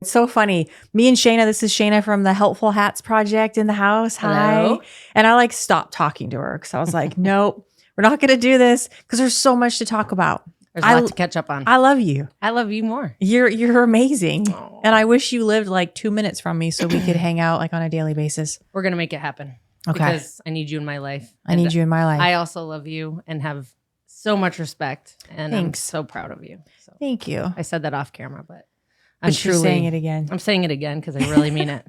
It's so funny. Me and Shana, this is Shana from the Helpful Hats Project in the house. Hello. Hi. And I like stopped talking to her because I was like, nope, we're not going to do this because there's so much to talk about. There's a lot to catch up on. I love you. I love you more. You're amazing. Aww. And I wish you lived like 2 minutes from me so we could hang out like on a daily basis. We're going to make it happen. Okay. Because I need you in my life. I need you in my life. I also love you and have so much respect. And Thanks. I'm so proud of you. So Thank you. I said that off camera, but I'm truly saying it again. I'm saying it again because I really mean it.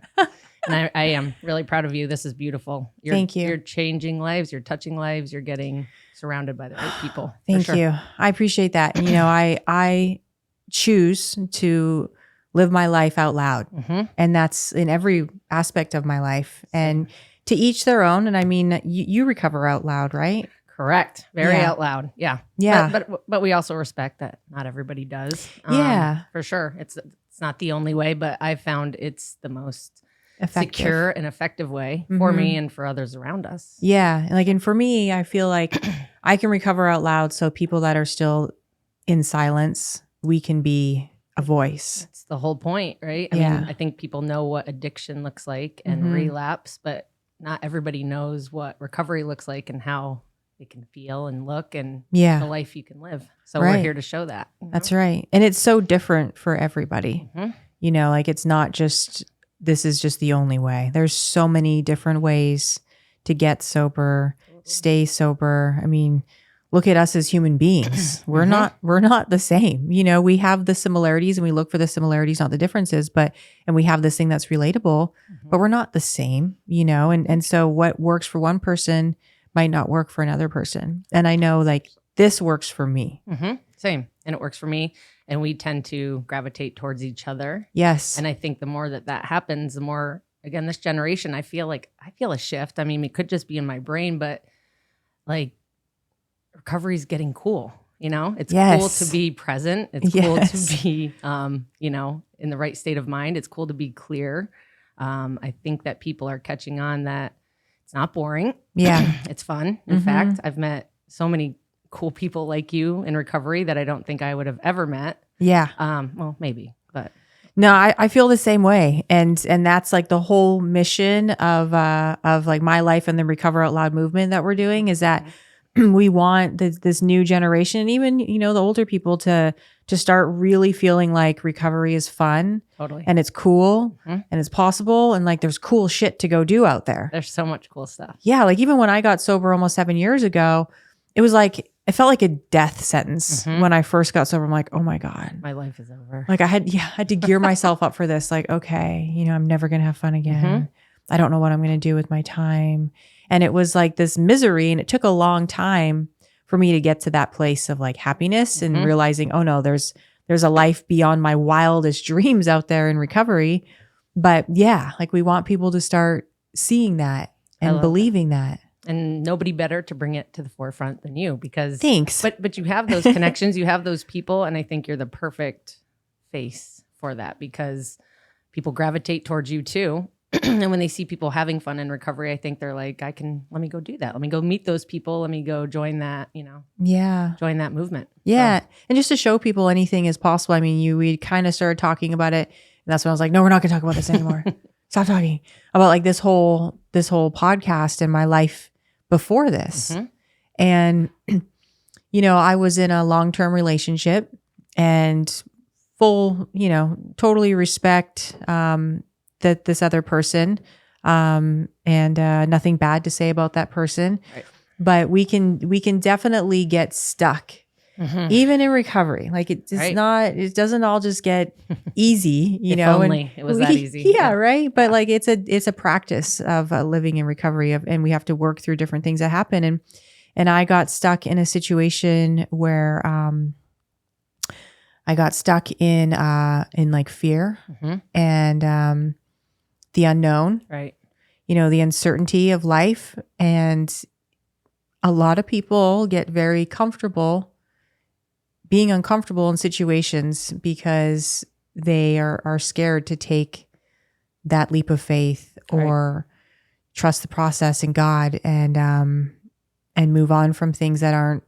And I am really proud of you. This is beautiful. Thank you. You're changing lives. You're touching lives. You're getting surrounded by the right people. Thank you. I appreciate that. And, I choose to live my life out loud. And that's in every aspect of my life. And to each their own. And I mean, you recover out loud, right? Correct. Very out loud. Yeah. Yeah. But we also respect that not everybody does. Yeah. For sure. It's not the only way, but I've found it's the most effective, secure and effective way for me and for others around us. Yeah. And for me, I feel like I can recover out loud. So people that are still in silence, we can be a voice. That's the whole point, right? I mean, I think people know what addiction looks like and relapse, but not everybody knows what recovery looks like and how it can feel and look and the life you can live. So we're here to show that. That's right. And it's so different for everybody. Like it's not just, this is just the only way. There's so many different ways to get sober, stay sober. I mean, look at us as human beings. We're not the same. We have the similarities and we look for the similarities, not the differences, and we have this thing that's relatable, but we're not the same, and so what works for one person might not work for another person. And I know like this works for me. Same. And it works for me. And we tend to gravitate towards each other. Yes. And I think the more that happens, the more, again, this generation, I feel a shift. I mean, it could just be in my brain, but like recovery is getting cool. It's cool to be present. It's cool to be, in the right state of mind. It's cool to be clear. I think that people are catching on that it's not boring. Yeah. It's fun. In fact, I've met so many cool people like you in recovery that I don't think I would have ever met. Yeah. Well, maybe, but. No, I feel the same way. And that's like the whole mission of like my life and the Recover Out Loud movement that we're doing is that we want this new generation and even, the older people to start really feeling like recovery is fun. Totally. And it's cool and it's possible. And like, there's cool shit to go do out there. There's so much cool stuff. Yeah. Like even when I got sober almost 7 years ago, it was like, it felt like a death sentence when I first got sober. I'm like, oh my God. My life is over. Like I had to gear myself up for this. Like, okay, I'm never going to have fun again. I don't know what I'm going to do with my time. And it was like this misery. And it took a long time for me to get to that place of like happiness and realizing, oh no, there's a life beyond my wildest dreams out there in recovery. But yeah, like we want people to start seeing that and believing that. And nobody better to bring it to the forefront than you because thanks. But you have those connections, you have those people, and I think you're the perfect face for that because people gravitate towards you too. And when they see people having fun in recovery, I think they're like, let me go do that. Let me go meet those people. Let me go join that, join that movement. Yeah. So. And just to show people anything is possible. I mean, we kind of started talking about it. And that's when I was like, no, we're not going to talk about this anymore. Stop talking about like this whole podcast and my life before this. And, I was in a long-term relationship and full, totally respect, that this other person, and nothing bad to say about that person, right. But we can definitely get stuck, even in recovery. Like it's right. It doesn't all just get easy, if only it was that easy. Yeah, right. But like it's a practice of living in recovery, and we have to work through different things that happen. And I got stuck in a situation where I got stuck in like fear and the unknown, right? The uncertainty of life. And a lot of people get very comfortable being uncomfortable in situations because they are scared to take that leap of faith or trust the process in God and move on from things that aren't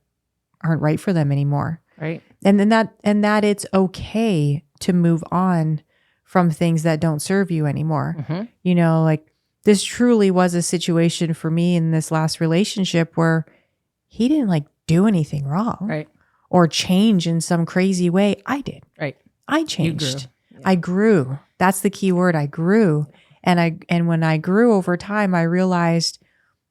right for them anymore. Right. And that it's okay to move on from things that don't serve you anymore. Mm-hmm. You know, like this truly was a situation for me in this last relationship where he didn't like do anything wrong. Right. Or change in some crazy way. I did. Right. I changed. You grew. I grew. That's the key word. I grew. And when I grew over time, I realized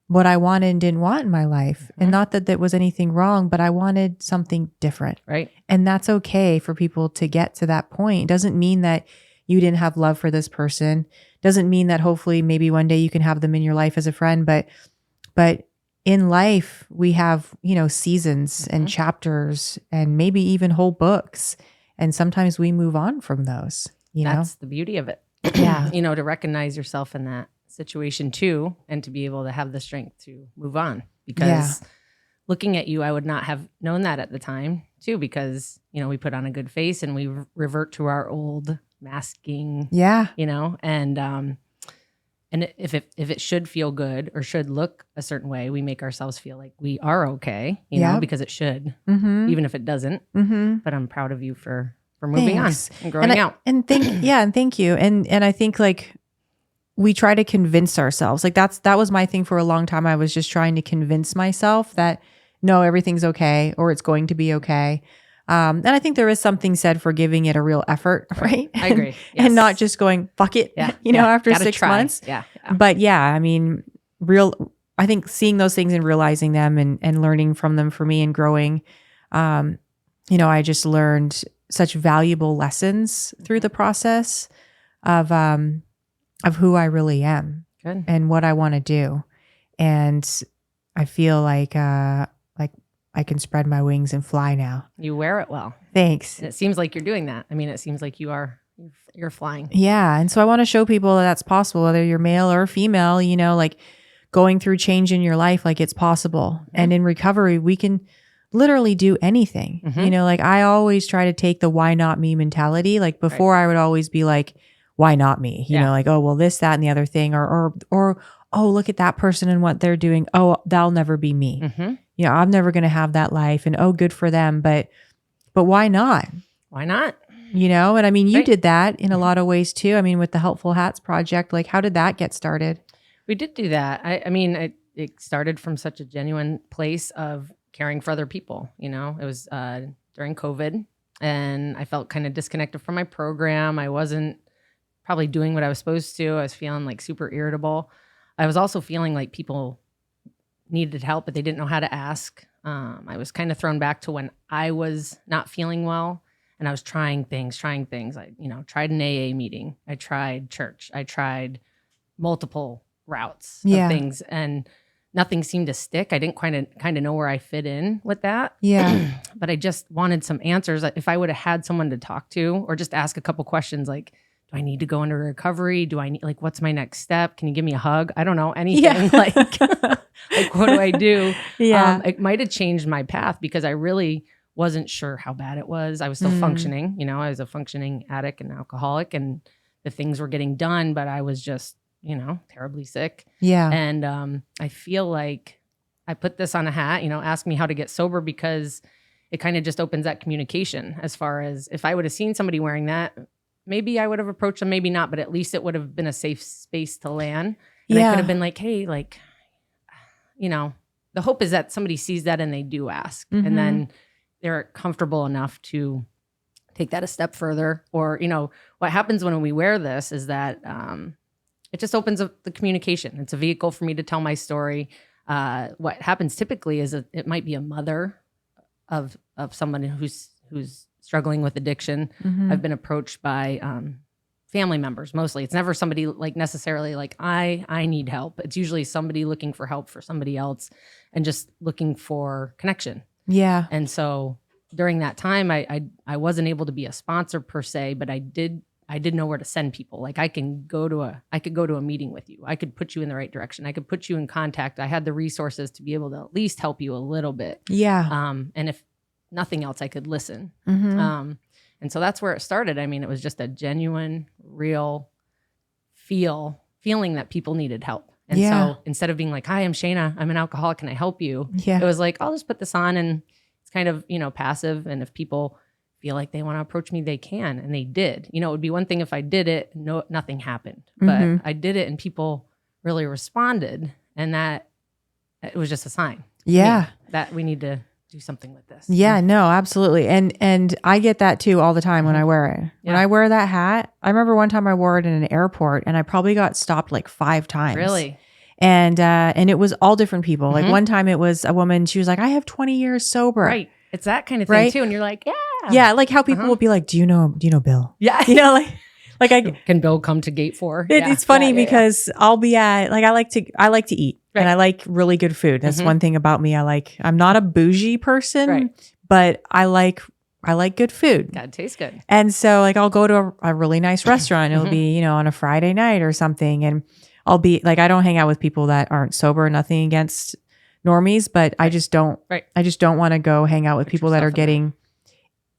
what I wanted and didn't want in my life. And not that there was anything wrong, but I wanted something different. Right. And that's okay for people to get to that point. It doesn't mean that you didn't have love for this person. Doesn't mean that hopefully maybe one day you can have them in your life as a friend, but in life, we have, you know, seasons and chapters and maybe even whole books. And sometimes we move on from those, you know? That's the beauty of it. Yeah. You know, to recognize yourself in that situation too, and to be able to have the strength to move on. Because looking at you, I would not have known that at the time too, because, you know, we put on a good face and we revert to our old masking, you know, and if it should feel good or should look a certain way, we make ourselves feel like we are okay, you know, because it should, even if it doesn't. But I'm proud of you for moving on and growing out. And thank you. And I think like we try to convince ourselves, like that was my thing for a long time. I was just trying to convince myself that no, everything's okay, or it's going to be okay. And I think there is something said for giving it a real effort, right? I agree. Yes. And not just going, fuck it, you know, after Gotta 6 try. months. Yeah. But yeah, I mean, I think seeing those things and realizing them and learning from them for me and growing, you know, I just learned such valuable lessons through the process of who I really am. Good. And what I want to do. And I feel like I can spread my wings and fly now. You wear it well. Thanks. And it seems like you're doing that. I mean, it seems like you're flying. Yeah. And so I want to show people that that's possible, whether you're male or female, you know, like going through change in your life, like it's possible. And in recovery, we can literally do anything. You know, like I always try to take the why not me mentality. Like before I would always be like, why not me? You know, like, oh, well, this, that, and the other thing, or, oh, look at that person and what they're doing. Oh, that'll never be me. You know, I'm never going to have that life, and oh, good for them. But why not? Why not? You know, and I mean, you did that in a lot of ways too. I mean, with the Helpful Hats project, like how did that get started? We did do that. I mean, it started from such a genuine place of caring for other people. You know, it was during COVID, and I felt kind of disconnected from my program. I wasn't probably doing what I was supposed to. I was feeling like super irritable. I was also feeling like people needed help, but they didn't know how to ask. I was kind of thrown back to when I was not feeling well, and I was trying things. I, you know, tried an AA meeting. I tried church. I tried multiple routes of things, and nothing seemed to stick. I didn't kind of know where I fit in with that. Yeah. But I just wanted some answers. If I would have had someone to talk to, or just ask a couple questions like, do I need to go into recovery? Do I need, like, what's my next step? Can you give me a hug? I don't know, anything. Like what do I do? It might have changed my path, because I really wasn't sure how bad it was. I was still functioning, you know, I was a functioning addict and alcoholic, and the things were getting done, but I was just, you know, terribly sick. Yeah. And I feel like I put this on a hat, you know, ask me how to get sober, because it kind of just opens that communication. As far as if I would have seen somebody wearing that, maybe I would have approached them, maybe not, but at least it would have been a safe space to land. And I could have been like, hey, like, you know, the hope is that somebody sees that and they do ask. And then they're comfortable enough to take that a step further. Or, you know, what happens when we wear this is that it just opens up the communication. It's a vehicle for me to tell my story. What happens typically is it might be a mother of someone who's struggling with addiction. I've been approached by family members mostly. It's never somebody like necessarily like I need help. It's usually somebody looking for help for somebody else and just looking for connection. Yeah. And so during that time, I wasn't able to be a sponsor per se, but I did know where to send people. Like I could go to a meeting with you. I could put you in the right direction. I could put you in contact. I had the resources to be able to at least help you a little bit. Yeah. And if nothing else, I could listen. Mm-hmm. And so that's where it started. I mean, it was just a genuine, real feeling that people needed help. And so instead of being like, hi, I'm Shana, I'm an alcoholic, can I help you? Yeah. It was like, I'll just put this on, and it's kind of, you know, passive. And if people feel like they want to approach me, they can. And they did. You know, it would be one thing if I did it, nothing happened. But I did it and people really responded. And that it was just a sign. Yeah. That we need to do something with this. Yeah, no, absolutely. And I get that too all the time when I wear it. When I wear that hat, I remember one time I wore it in an airport and I probably got stopped like 5 times. Really? And it was all different people. Like one time it was a woman, she was like, I have 20 years sober. Right. It's that kind of thing too. And you're like, yeah. Yeah, like how people will be like, do you know Bill? Yeah. You know, like I can Bill come to gate 4? It's funny because I'll be at like I like to eat and I like really good food. That's one thing about me. I'm not a bougie person, but I like good food. Gotta taste good. And so like I'll go to a really nice restaurant. It'll be, you know, on a Friday night or something. And I'll be like, I don't hang out with people that aren't sober, nothing against normies, but I just don't want to go hang out with people that are getting.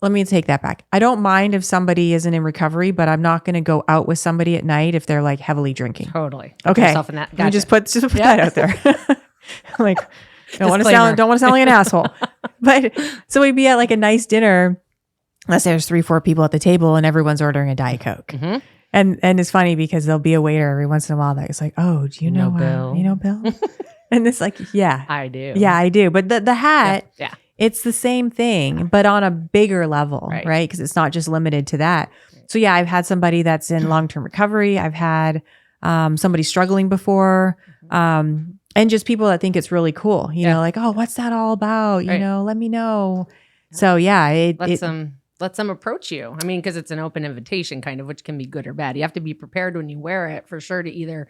Let me take that back. I don't mind if somebody isn't in recovery, but I'm not going to go out with somebody at night if they're like heavily drinking. Totally. Okay. Gotcha. Let me just put that out there. Like, don't want to sound like an asshole. But so we'd be at like a nice dinner. Let's say there's 3-4 people at the table and everyone's ordering a Diet Coke. And it's funny because there'll be a waiter every once in a while that's like, oh, do you know Bill? You know Bill? And it's like, yeah. I do. Yeah, I do. But the hat, it's the same thing, but on a bigger level, right? Because it's not just limited to that. So yeah, I've had somebody that's in long-term recovery. I've had somebody struggling before. And just people that think it's really cool, you know, like, oh, what's that all about? You know, let me know. So yeah, let them approach you. I mean, because it's an open invitation kind of, which can be good or bad. You have to be prepared when you wear it for sure to either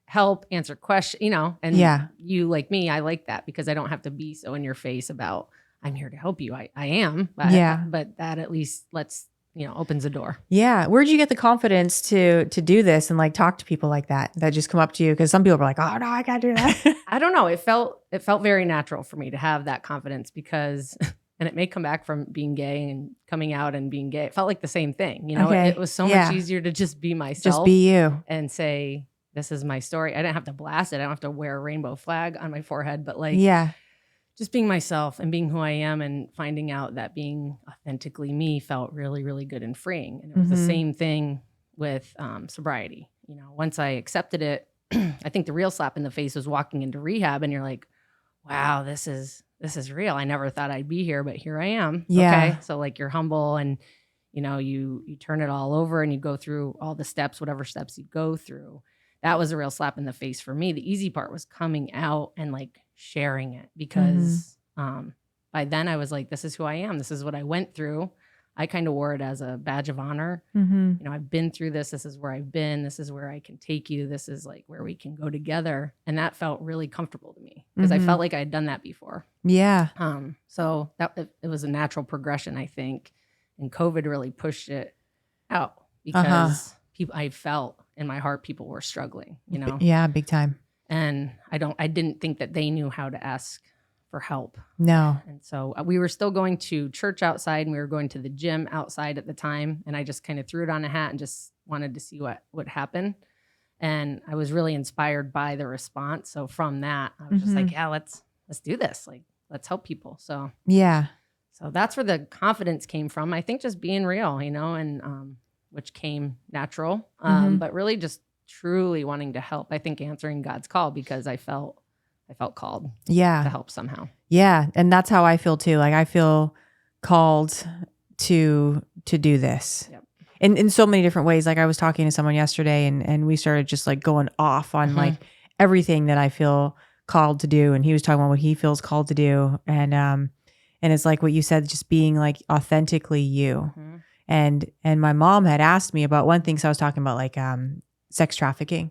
help, answer questions, you know, and you like me, I like that because I don't have to be so in your face about, I'm here to help you. I am, but that at least opens the door. Yeah. Where'd you get the confidence to do this and like talk to people like that just come up to you? Because some people are like, oh no, I gotta do that. I don't know. It felt very natural for me to have that confidence because, and it may come back from being gay and coming out and being gay. It felt like the same thing. You know, it was so much easier to just be myself. Just be you. And say, this is my story. I didn't have to blast it. I don't have to wear a rainbow flag on my forehead, but just being myself and being who I am and finding out that being authentically me felt really, really good and freeing. And it was the same thing with sobriety. You know, once I accepted it, I think the real slap in the face was walking into rehab and you're like, wow, this is real. I never thought I'd be here, but here I am. Yeah. Okay. So like you're humble and, you know, you turn it all over and you go through all the steps, whatever steps you go through. That was a real slap in the face for me. The easy part was coming out and like sharing it because by then I was like, this is who I am. This is what I went through. I kind of wore it as a badge of honor. You know, I've been through this. This is where I've been. This is where I can take you. This is like where we can go together. And that felt really comfortable to me because I felt like I had done that before. Yeah. So that it was a natural progression, I think. And COVID really pushed it out because I felt in my heart people were struggling, you know? Yeah, big time. And I didn't think that they knew how to ask for help. No. And so we were still going to church outside and we were going to the gym outside at the time. And I just kind of threw it on a hat and just wanted to see what would happen. And I was really inspired by the response. So from that, I was just like, yeah, let's do this. Like, let's help people. So yeah. So that's where the confidence came from. I think just being real, you know, and which came natural, but really just truly wanting to help. I think answering God's call because I felt called to help somehow. Yeah. And that's how I feel too. Like I feel called to do this in so many different ways. Like I was talking to someone yesterday and we started just like going off on like everything that I feel called to do. And he was talking about what he feels called to do. And it's like what you said, just being like authentically you. And my mom had asked me about one thing. So I was talking about like, sex trafficking,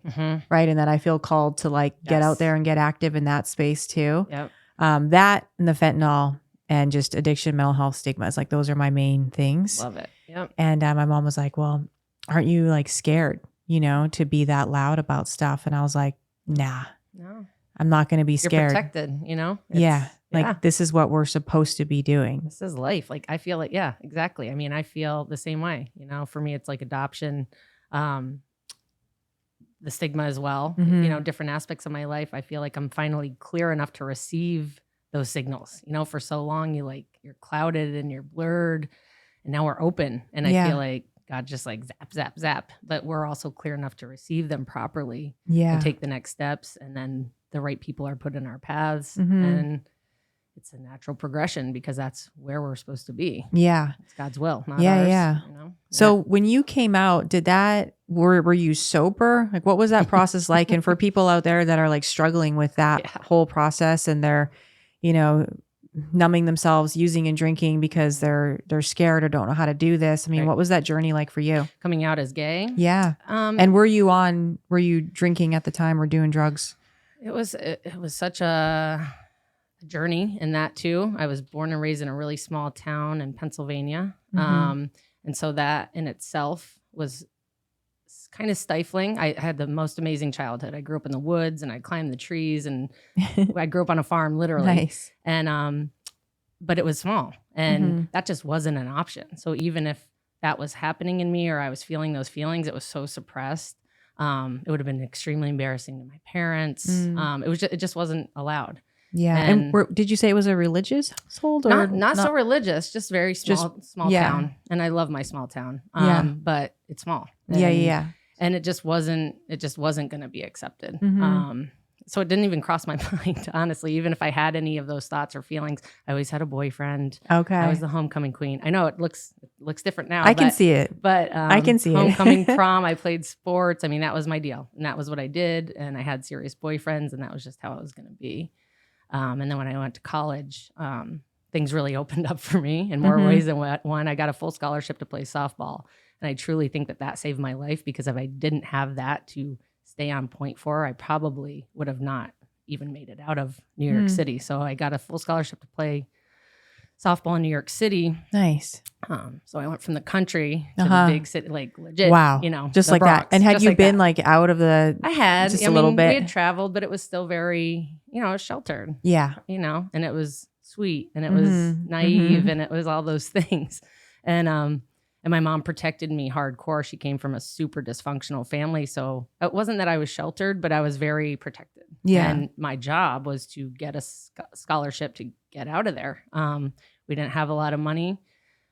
right? And that I feel called to like get out there and get active in that space too. Yep. That and the fentanyl and just addiction, mental health stigmas, like those are my main things. Love it. Yep. And my mom was like, well, aren't you like scared, you know, to be that loud about stuff? And I was like, nah, no, I'm not going to be scared. You're protected, you know? This is what we're supposed to be doing. This is life. Like I feel like, yeah, exactly. I mean, I feel the same way, you know, for me, it's like adoption, the stigma as well, you know, different aspects of my life. I feel like I'm finally clear enough to receive those signals, you know, for so long you're clouded and you're blurred and now we're open. And I feel like God just like zap, zap, zap, but we're also clear enough to receive them properly and take the next steps. And then the right people are put in our paths, and it's a natural progression because that's where we're supposed to be. Yeah. It's God's will, not ours. Yeah. You know? So when you came out, were you sober? Like, what was that process like? And for people out there that are like struggling with that whole process, and they're, you know, numbing themselves, using and drinking because they're scared or don't know how to do this. I mean, what was that journey like for you? Coming out as gay? Yeah. And were you drinking at the time or doing drugs? It was such a journey in that too. I was born and raised in a really small town in Pennsylvania. And so that in itself was kind of stifling. I had the most amazing childhood. I grew up in the woods and I climbed the trees, and I grew up on a farm literally. Nice. And, but it was small, and that just wasn't an option. So even if that was happening in me or I was feeling those feelings, it was so suppressed. It would have been extremely embarrassing to my parents. It just wasn't allowed. Yeah. And did you say it was a religious household? Or not so religious, just very small town. And I love my small town. But it's small. And, and it just wasn't going to be accepted. So it didn't even cross my mind, honestly. Even if I had any of those thoughts or feelings, I always had a boyfriend. Okay. I was the homecoming queen. I know it looks different now. I can see it. But I can see homecoming prom, I played sports. I mean, that was my deal. And that was what I did. And I had serious boyfriends, and that was just how it was going to be. And then when I went to college, things really opened up for me in more ways than one. I got a full scholarship to play softball. And I truly think that saved my life, because if I didn't have that to stay on point for, I probably would have not even made it out of New York City. So I got a full scholarship to play softball in New York City. Nice. So I went from the country to the big city, like legit. Wow. You know, just like Bronx, that. And had you been like out of the? I had just a little bit. We had traveled, but it was still very, sheltered. Yeah. And it was sweet, and it was naive, and it was all those things. And my mom protected me hardcore. She came from a super dysfunctional family. So it wasn't that I was sheltered, but I was very protected. Yeah. And my job was to get a scholarship to get out of there. We didn't have a lot of money.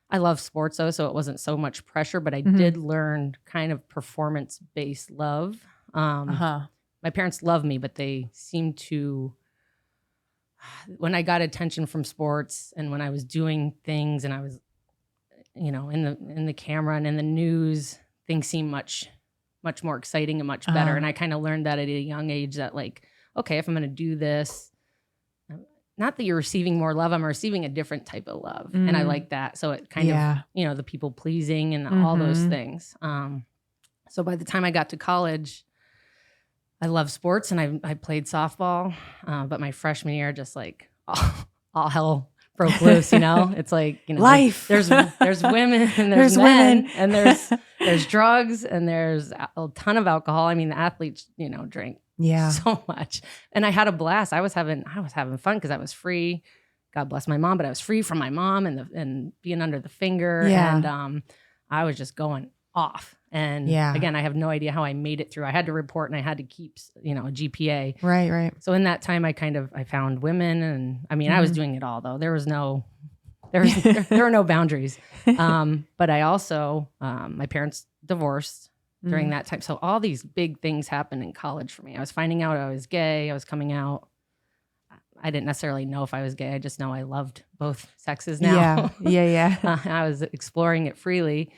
I love sports though, so it wasn't so much pressure, but I did learn kind of performance-based love. My parents loved me, but they seemed to, when I got attention from sports and when I was doing things and I was, in the camera and in the news, things seem much more exciting and much better. And I kind of learned that at a young age, that like, okay, if I'm going to do this, not that you're receiving more love, I'm receiving a different type of love. And I like that. So it kind of, the people pleasing and all those things. So by the time I got to college, I love sports and I played softball. But my freshman year, just like all hell broke loose, It's like, life. There's women and there's men and there's drugs and there's a ton of alcohol. I mean, the athletes, drink so much. And I had a blast. I was having fun because I was free. God bless my mom, but I was free from my mom and being under the finger. Yeah. And I was just going off. And again, I have no idea how I made it through. I had to report and I had to keep, a GPA. Right. So in that time, I found women, and I mean, I was doing it all though. There were no boundaries. But I also, my parents divorced during that time. So all these big things happened in college for me. I was finding out I was gay. I was coming out. I didn't necessarily know if I was gay. I just know I loved both sexes now. Yeah. I was exploring it freely.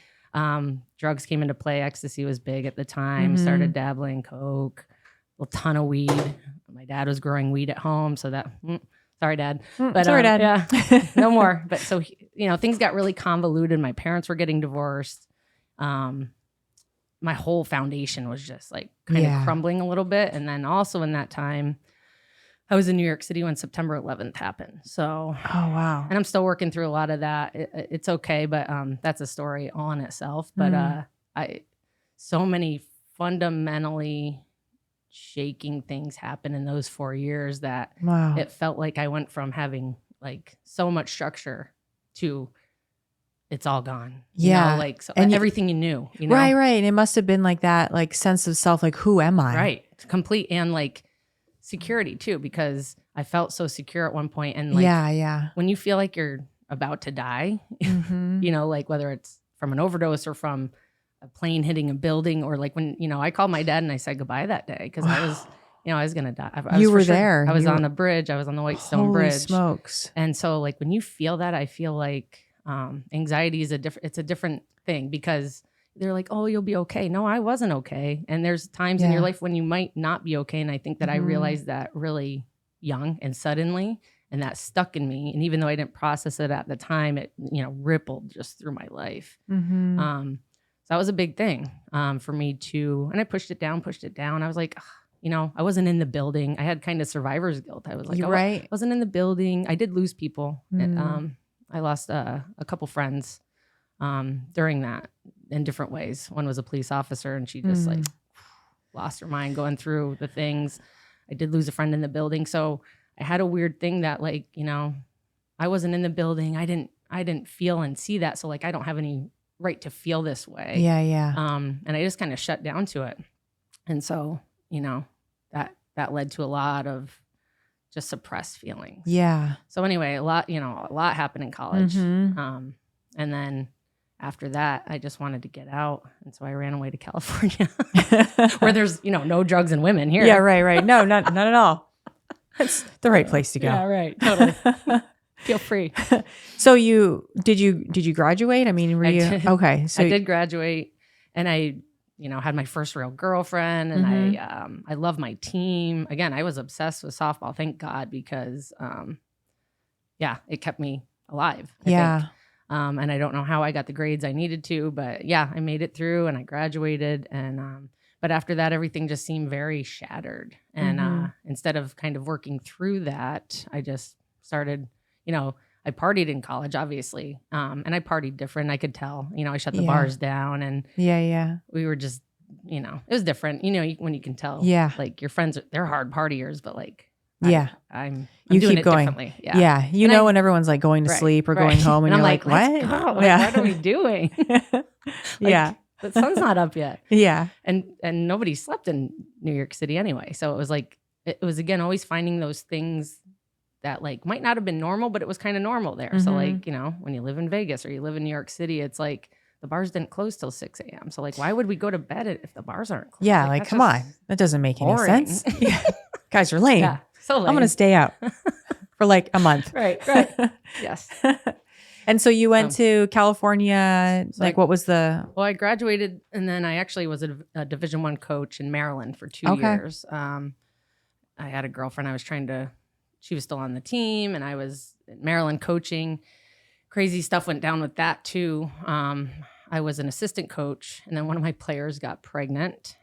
Drugs came into play. Ecstasy was big at the time. Started dabbling, coke, a ton of weed. My dad was growing weed at home, so that. Sorry, Dad. But, sorry, Dad. Yeah, no more. But so things got really convoluted. My parents were getting divorced. My whole foundation was just like kind of crumbling a little bit. And then also in that time, I was in New York City when September 11th happened. So, oh wow. And I'm still working through a lot of that. It's okay, but that's a story all in itself. But so many fundamentally shaking things happened in those 4 years that it felt like I went from having like so much structure to it's all gone. And everything you knew. Right. And it must have been like that, like sense of self, like who am I? Right. Complete and like security too, because I felt so secure at one point. And like, when you feel like you're about to die, Mm-hmm. you know, like whether it's from an overdose or from a plane hitting a building, or like when, you know, I called my dad and I said goodbye that day because I was, you know, I was going to die. I was You for were sure- there. I was You on were- a bridge. I was on the Whitestone Holy Bridge. smokes. And so like when you feel that, I feel like anxiety is it's a different thing because they're like, oh, you'll be okay. No, I wasn't okay. And there's times in your Yeah. life when you might not be okay. And I think that I Mhm. realized that really young and suddenly, and that stuck in me. And even though I didn't process it at the time, it, you know, rippled just through my life. Mm-hmm. So that was a big thing for me too. And I pushed it down. I was like, ugh, you know, I wasn't in the building. I had kind of survivor's guilt. I was like, You're I right. wasn't in the building. I did lose people. Mm. I lost a couple friends during that in different ways. One was a police officer, and she just like lost her mind going through the things. I did lose a friend in the building. So I had a weird thing that, like, you know, I wasn't in the building. I didn't feel and see that. So like, I don't have any right to feel this way. Yeah, yeah. And I just kind of shut down to it. And so, you know, that led to a lot of just suppressed feelings. Yeah. So anyway, a lot happened in college. Mhm. And then after that, I just wanted to get out. And so I ran away to California where there's, you know, no drugs and women here. Yeah, right. No, not at all. That's the right place to go. Yeah, right. Totally. Feel free. So did you graduate? I mean, were I you did. okay? So I did graduate, and I, you know, had my first real girlfriend, and I love my team. Again, I was obsessed with softball. Thank God, because it kept me alive. I think. And I don't know how I got the grades I needed to, but yeah, I made it through and I graduated. And but after that, everything just seemed very shattered. And instead of kind of working through that, I just started, you know, I partied in college, obviously. And I partied different. I could tell, you know, I shut the bars down, and we were just, you know, it was different, you know, when you can tell, like your friends, they're hard partiers, but like, I'm you doing keep it going. differently. Yeah. You And know, when everyone's like going to sleep or going home, and I'm you're like, what? Let's go. Like, what are we doing? Yeah. The sun's not up yet. Yeah. And nobody slept in New York City anyway. So it was like, it was again, always finding those things that like might not have been normal, but it was kind of normal there. So like, you know, when you live in Vegas or you live in New York City, it's like the bars didn't close till 6 a.m. So like, why would we go to bed if the bars aren't closed? Yeah. Like come on. That doesn't make any sense. Guys are lame. Yeah. So lame. I'm going to stay out for like a month. Right. Yes. And so you went to California. So like, what was the? Well, I graduated, and then I actually was a Division I coach in Maryland for 2 years. I had a girlfriend. She was still on the team, and I was in Maryland coaching. Crazy stuff went down with that too. I was an assistant coach, and then one of my players got pregnant.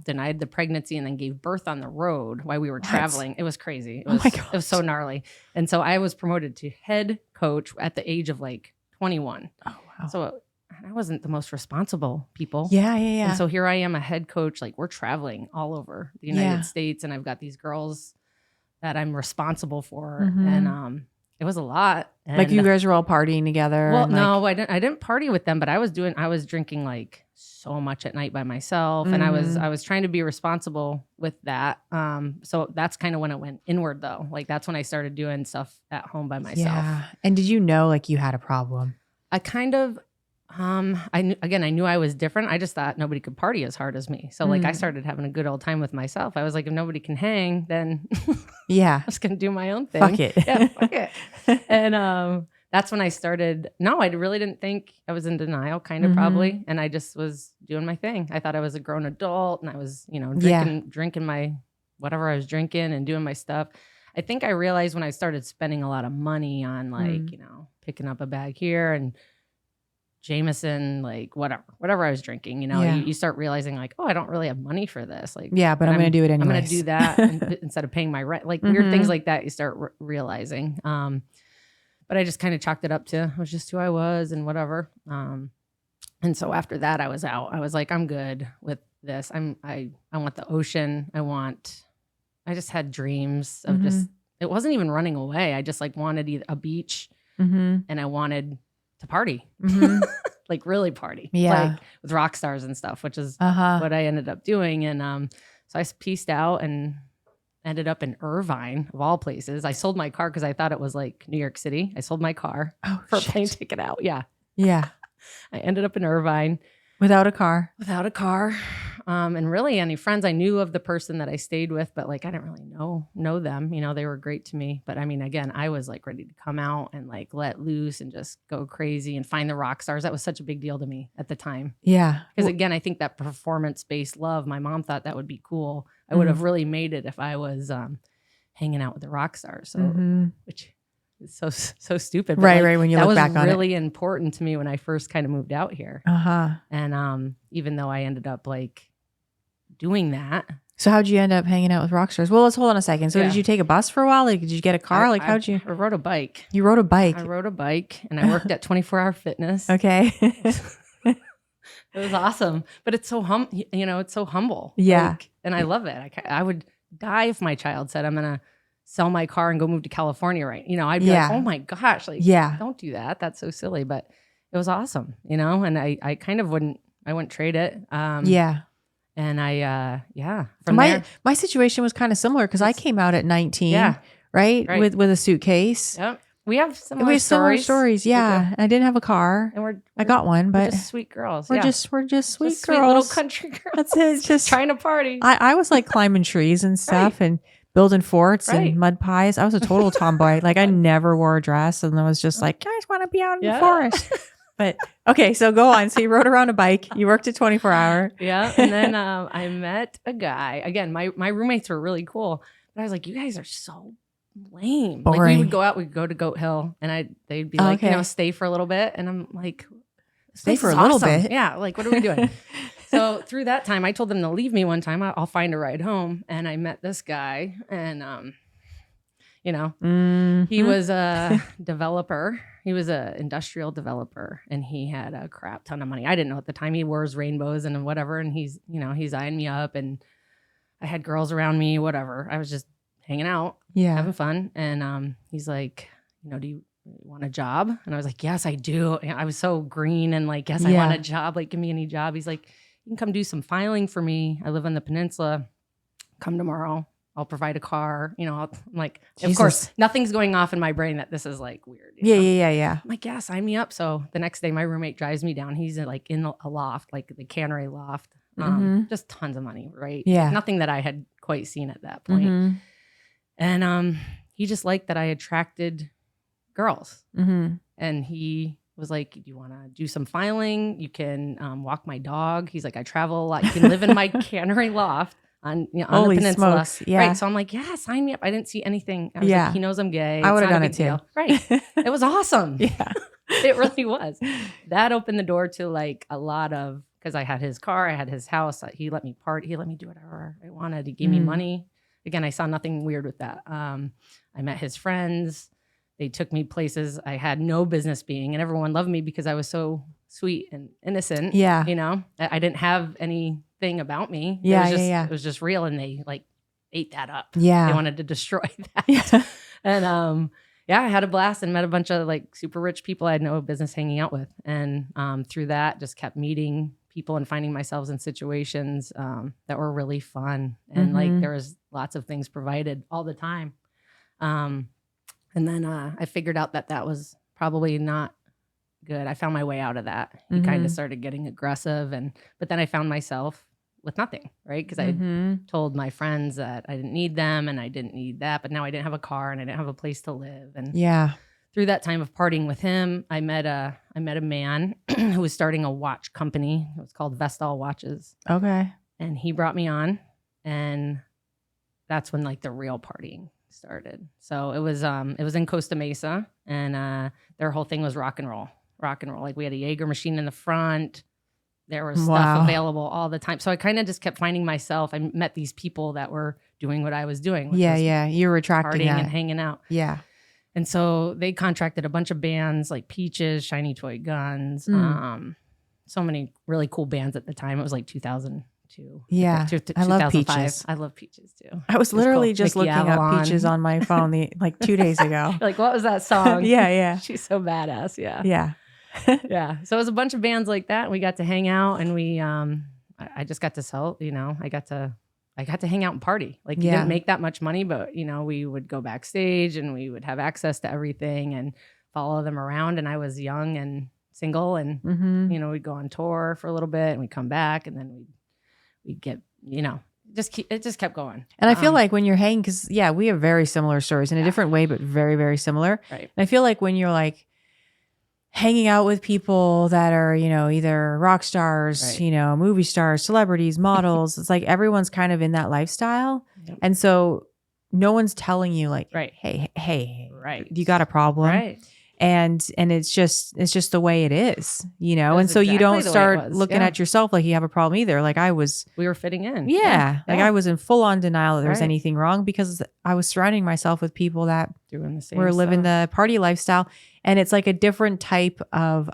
Denied the pregnancy and then gave birth on the road while we were traveling. It was crazy. It was so gnarly. And so I was promoted to head coach at the age of like 21. Oh, wow. So I wasn't the most responsible people. Yeah. And so here I am, a head coach. Like we're traveling all over the United States, and I've got these girls that I'm responsible for. And it was a lot. And like you guys were all partying together. Well, no, I didn't party with them, but I was drinking like so much at night by myself. And I was trying to be responsible with that. So that's kind of when it went inward though. Like that's when I started doing stuff at home by myself. Yeah. And did you know like you had a problem? I kind of, I knew I was different. I just thought nobody could party as hard as me. So like I started having a good old time with myself. I was like, if nobody can hang, then I was going to do my own thing. Fuck it. Yeah, fuck it. And that's when I started. No, I really didn't think. I was in denial kind of probably. And I just was doing my thing. I thought I was a grown adult, and I was, you know, drinking my, whatever I was drinking and doing my stuff. I think I realized when I started spending a lot of money on like, you know, picking up a bag here and Jameson, like whatever I was drinking, you know, you start realizing like, oh, I don't really have money for this. Like, but I'm going to do it anyway. I'm going to do that instead of paying my rent, like weird things like that. You start realizing. But I just kind of chalked it up to, it was just who I was and whatever. And so after that, I was out. I was like, I'm good with this. I want the ocean. I just had dreams of just, it wasn't even running away. I just like wanted a beach and I wanted to party, like really party, like with rock stars and stuff, which is what I ended up doing. And so I pieced out, and ended up in Irvine, of all places. I sold my car because I thought it was like New York City. I sold my car for a plane ticket out. Yeah. Yeah. I ended up in Irvine. Without a car. Without a car. And really any friends. I knew of the person that I stayed with, but like I didn't really know them. You know, they were great to me. But I mean, again, I was like ready to come out and like let loose and just go crazy and find the rock stars. That was such a big deal to me at the time. Yeah. Because again, I think that performance-based love, my mom thought that would be cool. I would have really made it if I was hanging out with the rock stars. So, which is so stupid. But right. When you look back on it. That was really important to me when I first kind of moved out here. And even though I ended up like doing that. So how'd you end up hanging out with rock stars? Well, let's hold on a second. So did you take a bus for a while? Like, did you get a car? I rode a bike. You rode a bike? I rode a bike and I worked at 24 Hour Fitness. Okay. It was awesome, but it's so it's so humble. Yeah. Like, and I love it. I would die if my child said, I'm going to sell my car and go move to California. Right. You know, I'd be like, oh my gosh, like, don't do that. That's so silly, but it was awesome, you know? And I kind of wouldn't trade it. And from there, my situation was kind of similar because I came out at 19, right? With a suitcase. Yep. We have similar stories. Yeah. I didn't have a car. And I got one, but we're just sweet girls. We're just sweet girls. Sweet little country girls. That's it. Just trying to party. I was like climbing trees and stuff and building forts and mud pies. I was a total tomboy. Like I never wore a dress and I was just like, guys want to be out in the forest. But okay, so go on. So you rode around a bike. You worked at 24 Hour. Yeah. And then I met a guy. Again, my roommates were really cool. But I was like, you guys are so lame. Boring. Like we would go out, we'd go to Goat Hill and they'd be like, stay for a little bit. And I'm like, stay for a little bit. Yeah. Like, what are we doing? So through that time, I told them to leave me one time. I'll find a ride home. And I met this guy and, he was a developer. He was an industrial developer and he had a crap ton of money. I didn't know at the time. He wears rainbows and whatever. And he's eyeing me up and I had girls around me, whatever. I was just hanging out, having fun. And he's like, do you want a job? And I was like, yes, I do. And I was so green and like, yes, I want a job. Like, give me any job. He's like, you can come do some filing for me. I live on the peninsula. Come tomorrow. I'll provide a car. I'm like, of course, nothing's going off in my brain that this is like weird. Yeah. I'm like, yeah, sign me up. So the next day, my roommate drives me down. He's like in a loft, like the cannery loft. Just tons of money, right? Yeah. Like, nothing that I had quite seen at that point. And he just liked that I attracted girls. And he was like, do you want to do some filing? You can walk my dog. He's like, I travel a lot. You can live in my cannery loft. On the peninsula. Smokes. Yeah. Right. So I'm like, yeah, sign me up. I didn't see anything. I was like, he knows I'm gay. I would have done it too. Deal. Right. It was awesome. Yeah. It really was. That opened the door to like a lot of, because I had his car, I had his house. He let me party. He let me do whatever I wanted. He gave me money. Again, I saw nothing weird with that. I met his friends. They took me places I had no business being, and everyone loved me because I was so sweet and innocent. Yeah. I didn't have anything about me. It was just real, and they like ate that up. Yeah. They wanted to destroy that. Yeah. And I had a blast and met a bunch of like super rich people I had no business hanging out with. And through that, just kept meeting people and finding myself in situations that were really fun. And like there was lots of things provided all the time. And then I figured out that was probably not good. I found my way out of that. He kind of started getting aggressive, but then I found myself with nothing, right? Because I told my friends that I didn't need them and I didn't need that, but now I didn't have a car and I didn't have a place to live. And through that time of partying with him, I met a man who was starting a watch company. It was called Vestal Watches. Okay. And he brought me on, and that's when like the real partying started. So it was in Costa Mesa, and their whole thing was rock and roll. Like we had a Jaeger machine in the front. There was stuff available all the time. So I kind of just kept finding myself. I met these people that were doing what I was doing. You were attracting partying that. and hanging out. Yeah. And so they contracted a bunch of bands like Peaches, Shiny Toy Guns, so many really cool bands at the time. It was like 2002. Yeah. I love Peaches. I love Peaches too. I was literally just Mickey looking Avalon. Up Peaches on my phone like 2 days ago. Like, what was that song? Yeah. She's so badass. Yeah. Yeah. Yeah. So it was a bunch of bands like that. We got to hang out, and we, I just got to sell, I got to I got to hang out and party. Like you didn't make that much money, but you know, we would go backstage and we would have access to everything and follow them around. And I was young and single and, you know, we'd go on tour for a little bit and we'd come back and then we'd get, you know, it just kept going. And I feel like when you're hanging, because we have very similar stories in a different way, but very, very similar. Right. And I feel like when you're like hanging out with people that are, you know, either rock stars, you know, movie stars, celebrities, models, it's like everyone's kind of in that lifestyle. Yep. And so no one's telling you like, hey, you got a problem. Right. And it's just the way it is, you know? And so you don't start looking at yourself like you have a problem either. Like we were fitting in. Yeah. Like I was in full on denial that there was anything wrong because I was surrounding myself with people that doing the same were living the party lifestyle. And it's like a different type of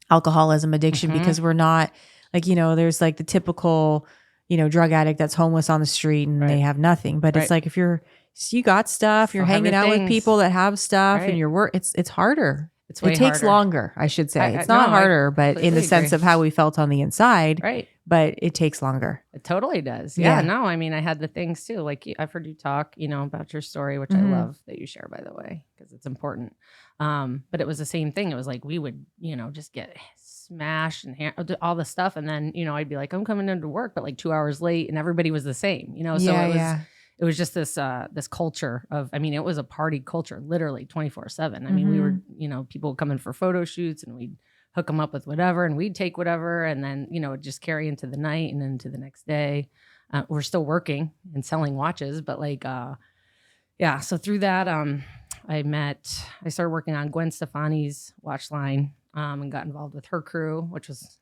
alcoholism addiction because we're not like, you know, there's like the typical, you know, drug addict that's homeless on the street and they have nothing. But it's like if you got stuff, you're hanging out with people that have stuff and your work, it's harder. It takes longer, I should say. It's not harder, but in the sense of how we felt on the inside. Right. But it takes longer. It totally does. Yeah. No, I mean, I had the things too. Like I've heard you talk, you know, about your story, which I love that you share, by the way, because it's important. But it was the same thing. It was like we would, you know, just get smashed and all the stuff. And then, you know, I'd be like, I'm coming into work, but like 2 hours late and everybody was the same, you know? So it was just this culture of, I mean, it was a party culture, literally 24/7. I mean, we were, you know, people would come in for photo shoots and we'd hook them up with whatever and we'd take whatever. And then, you know, it'd just carry into the night and into the next day. We're still working and selling watches, but like, so through that, I started working on Gwen Stefani's watch line and got involved with her crew, which was,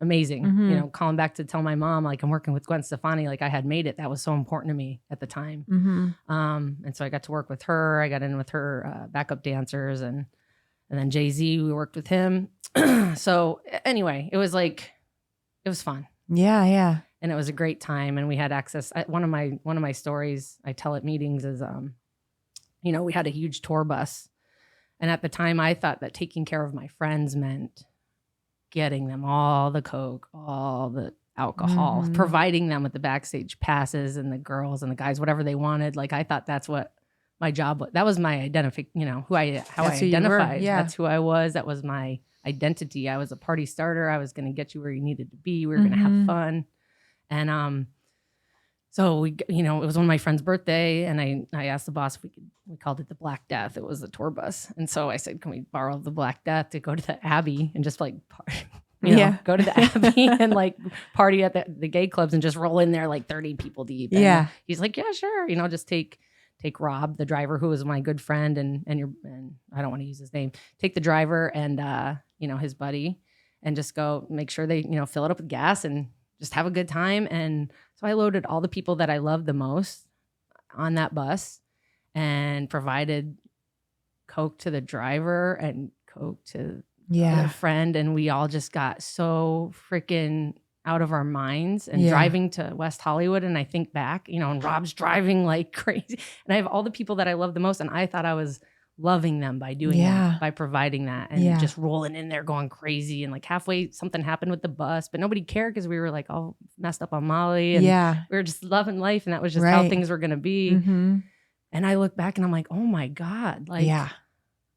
amazing. You know, calling back to tell my mom, like, I'm working with Gwen Stefani, like I had made it. That was so important to me at the time. And so I got to work with her. I got in with her backup dancers and then Jay-Z, we worked with him. So anyway, it was fun. Yeah. And it was a great time. And we had access. One of my stories I tell at meetings is, you know, we had a huge tour bus. And at the time I thought that taking care of my friends meant getting them all the Coke, all the alcohol, providing them with the backstage passes and the girls and the guys, whatever they wanted. Like I thought that's what my job was. That was my identification, you know, how I identified. That's who I was. That was my identity. I was a party starter. I was going to get you where you needed to be. We were going to have fun. And so we, you know, it was on my friend's birthday and I asked the boss if we called it the Black Death. It was the tour bus. And so I said, can we borrow the Black Death to go to the Abbey and just like, go to the Abbey and like party at the gay clubs and just roll in there like 30 people deep. And he's like, yeah, sure. You know, just take Rob, the driver, who was my good friend, and I don't want to use his name. Take the driver and you know, his buddy, and just go make sure they, you know, fill it up with gas and just have a good time. And so I loaded all the people that I loved the most on that bus and provided Coke to the driver and Coke to a friend, and we all just got so freaking out of our minds and driving to West Hollywood. And I think back, you know, and Rob's driving like crazy. And I have all the people that I love the most. And I thought I was loving them by doing that, by providing that and just rolling in there going crazy. And like halfway something happened with the bus, but nobody cared because we were like all messed up on Molly and we were just loving life. And that was just how things were going to be. And I look back and I'm like, oh my God, like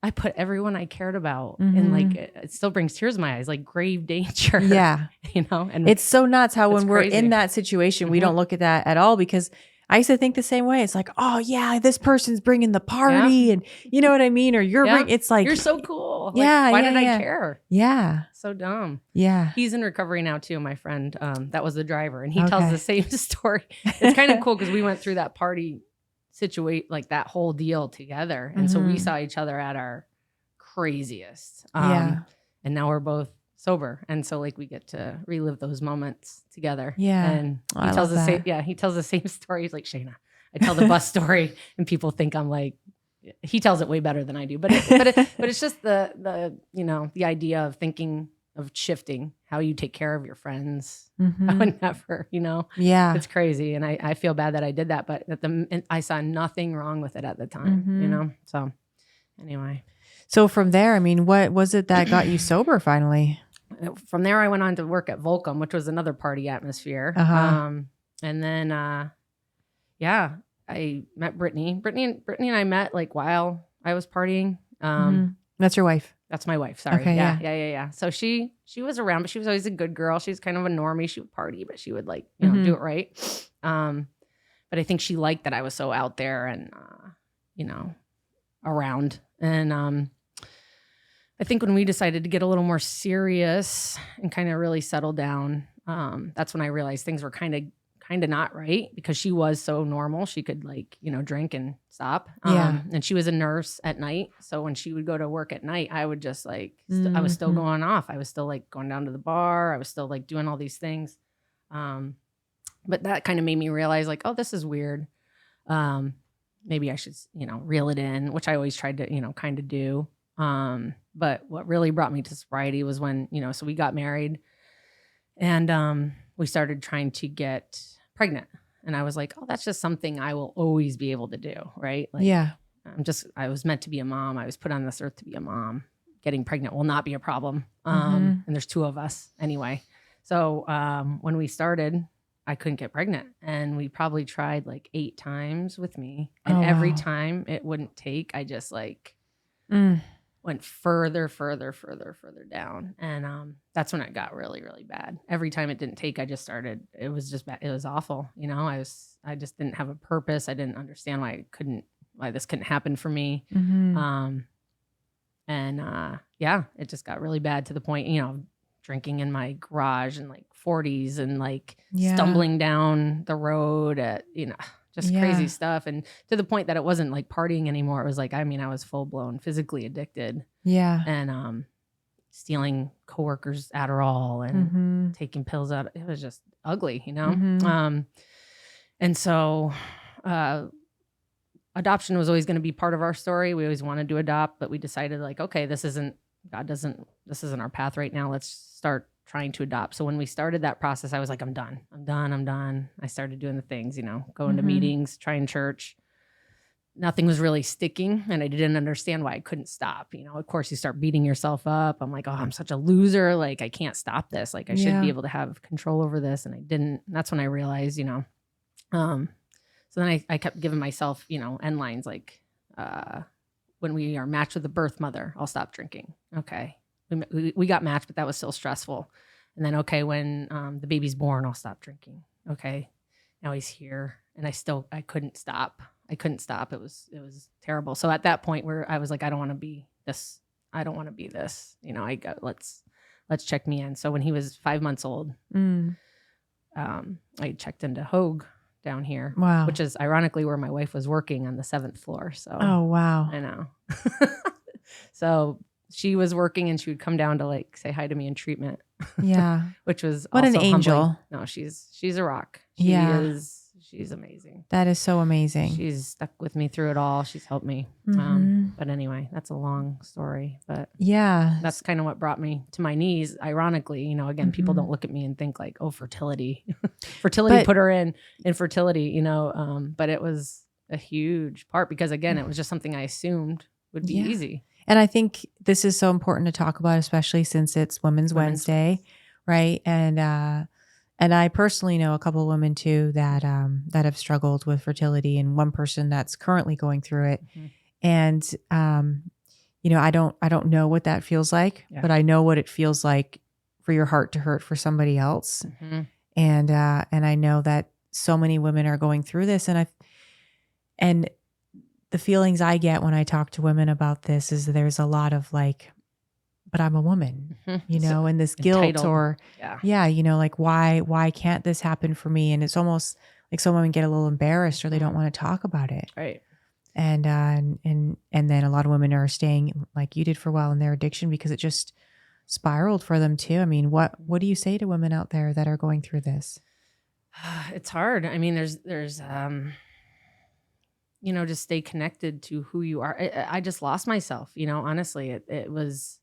I put everyone I cared about and like it still brings tears to my eyes, like grave danger. Yeah. You know, and it's so nuts how when we're in that situation, we don't look at that at all, because I used to think the same way. It's like, oh yeah, this person's bringing the party and you know what I mean? Or it's like, you're so cool. Like, why did I care? Yeah. So dumb. Yeah. He's in recovery now too, my friend. That was the driver and he tells the same story. It's kind of cool because we went through that party like that whole deal together. And so we saw each other at our craziest. And now we're both sober. And so like we get to relive those moments together. Yeah. And he tells the same, he tells the same story. He's like, Shana, I tell the bus story and people think I'm like, he tells it way better than I do. But it's just the, you know, the idea of thinking of shifting how you take care of your friends. I would never, you know, it's crazy. And I feel bad that I did that, but I saw nothing wrong with it at the time, you know? So anyway. So from there, I mean, what was it that got you sober finally? From there, I went on to work at Volcom, which was another party atmosphere. And then, yeah, I met Brittany. Brittany and I met like while I was partying. That's your wife. That's my wife. Sorry. Okay, Yeah. So she was around, but she was always a good girl. She was kind of a normie. She would party, but she would like, you know, do it right. But I think she liked that I was so out there and, you know, around. And I think when we decided to get a little more serious and kind of really settle down, that's when I realized things were kind of not right, because she was so normal. She could like, you know, drink and stop. And she was a nurse at night. So when she would go to work at night, I would just like, I was still going off. I was still like going down to the bar. I was still like doing all these things. But that kind of made me realize like, oh, this is weird. Maybe I should, you know, reel it in, which I always tried to, you know, kind of do. But what really brought me to sobriety was when, you know, so we got married and we started trying to get pregnant. And I was like, oh, that's just something I will always be able to do. Right. Like, I was meant to be a mom. I was put on this earth to be a mom. Getting pregnant will not be a problem. And there's 2 of us anyway. So when we started, I couldn't get pregnant. And we probably tried like 8 times with me. And every time it wouldn't take, I just like went further down. And that's when it got really, really bad. Every time it didn't take, I just started, it was just bad. It was awful. You know, I just didn't have a purpose. I didn't understand why this couldn't happen for me. It just got really bad to the point, you know, drinking in my garage and like 40s and like stumbling down the road at, you know, just crazy stuff. And to the point that it wasn't like partying anymore. It was like, I mean, I was full blown physically addicted. Yeah. And stealing coworkers' Adderall and taking pills out. It was just ugly, you know? And so adoption was always going to be part of our story. We always wanted to adopt, but we decided like, okay, this isn't our path right now. Let's start trying to adopt. So when we started that process, I was like, I'm done. I started doing the things, you know, going to meetings, trying church. Nothing was really sticking, and I didn't understand why I couldn't stop. You know, of course, you start beating yourself up. I'm like, oh, I'm such a loser. Like, I can't stop this. Like, I should be able to have control over this, and I didn't. And that's when I realized, you know. So then I kept giving myself, you know, end lines like, when we are matched with a birth mother, I'll stop drinking. Okay. We got matched, but that was still stressful. And then, okay, when the baby's born, I'll stop drinking. Okay. Now he's here. And I couldn't stop. It was terrible. So at that point where I was like, I don't want to be this. You know, let's check me in. So when he was 5 months old, I checked into Hogue down here. Wow. Which is ironically where my wife was working on the 7th floor. So, oh, wow. I know. So she was working and she would come down to like say hi to me in treatment. Yeah. Which was what also an angel. Humbling. No, she's a rock. She's amazing. That is so amazing. She's stuck with me through it all. She's helped me. But anyway, that's a long story. But yeah, that's kind of what brought me to my knees. Ironically, you know, again, people don't look at me and think like, oh, fertility. Put her in fertility, you know. But it was a huge part because again, it was just something I assumed would be easy. And I think this is so important to talk about, especially since it's Women's Wednesday, right? And I personally know a couple of women too that have struggled with fertility, and one person that's currently going through it. And you know, I don't know what that feels like, but I know what it feels like for your heart to hurt for somebody else. And I know that so many women are going through this, and the feelings I get when I talk to women about this is there's a lot of like, but I'm a woman, you know, and this guilt entitled. Or you know, like why can't this happen for me? And it's almost like some women get a little embarrassed or they don't want to talk about it. Right. And then a lot of women are staying like you did for a while in their addiction because it just spiraled for them too. I mean, what do you say to women out there that are going through this? It's hard. I mean, there's you know, just stay connected to who you are. I just lost myself, you know, honestly, it was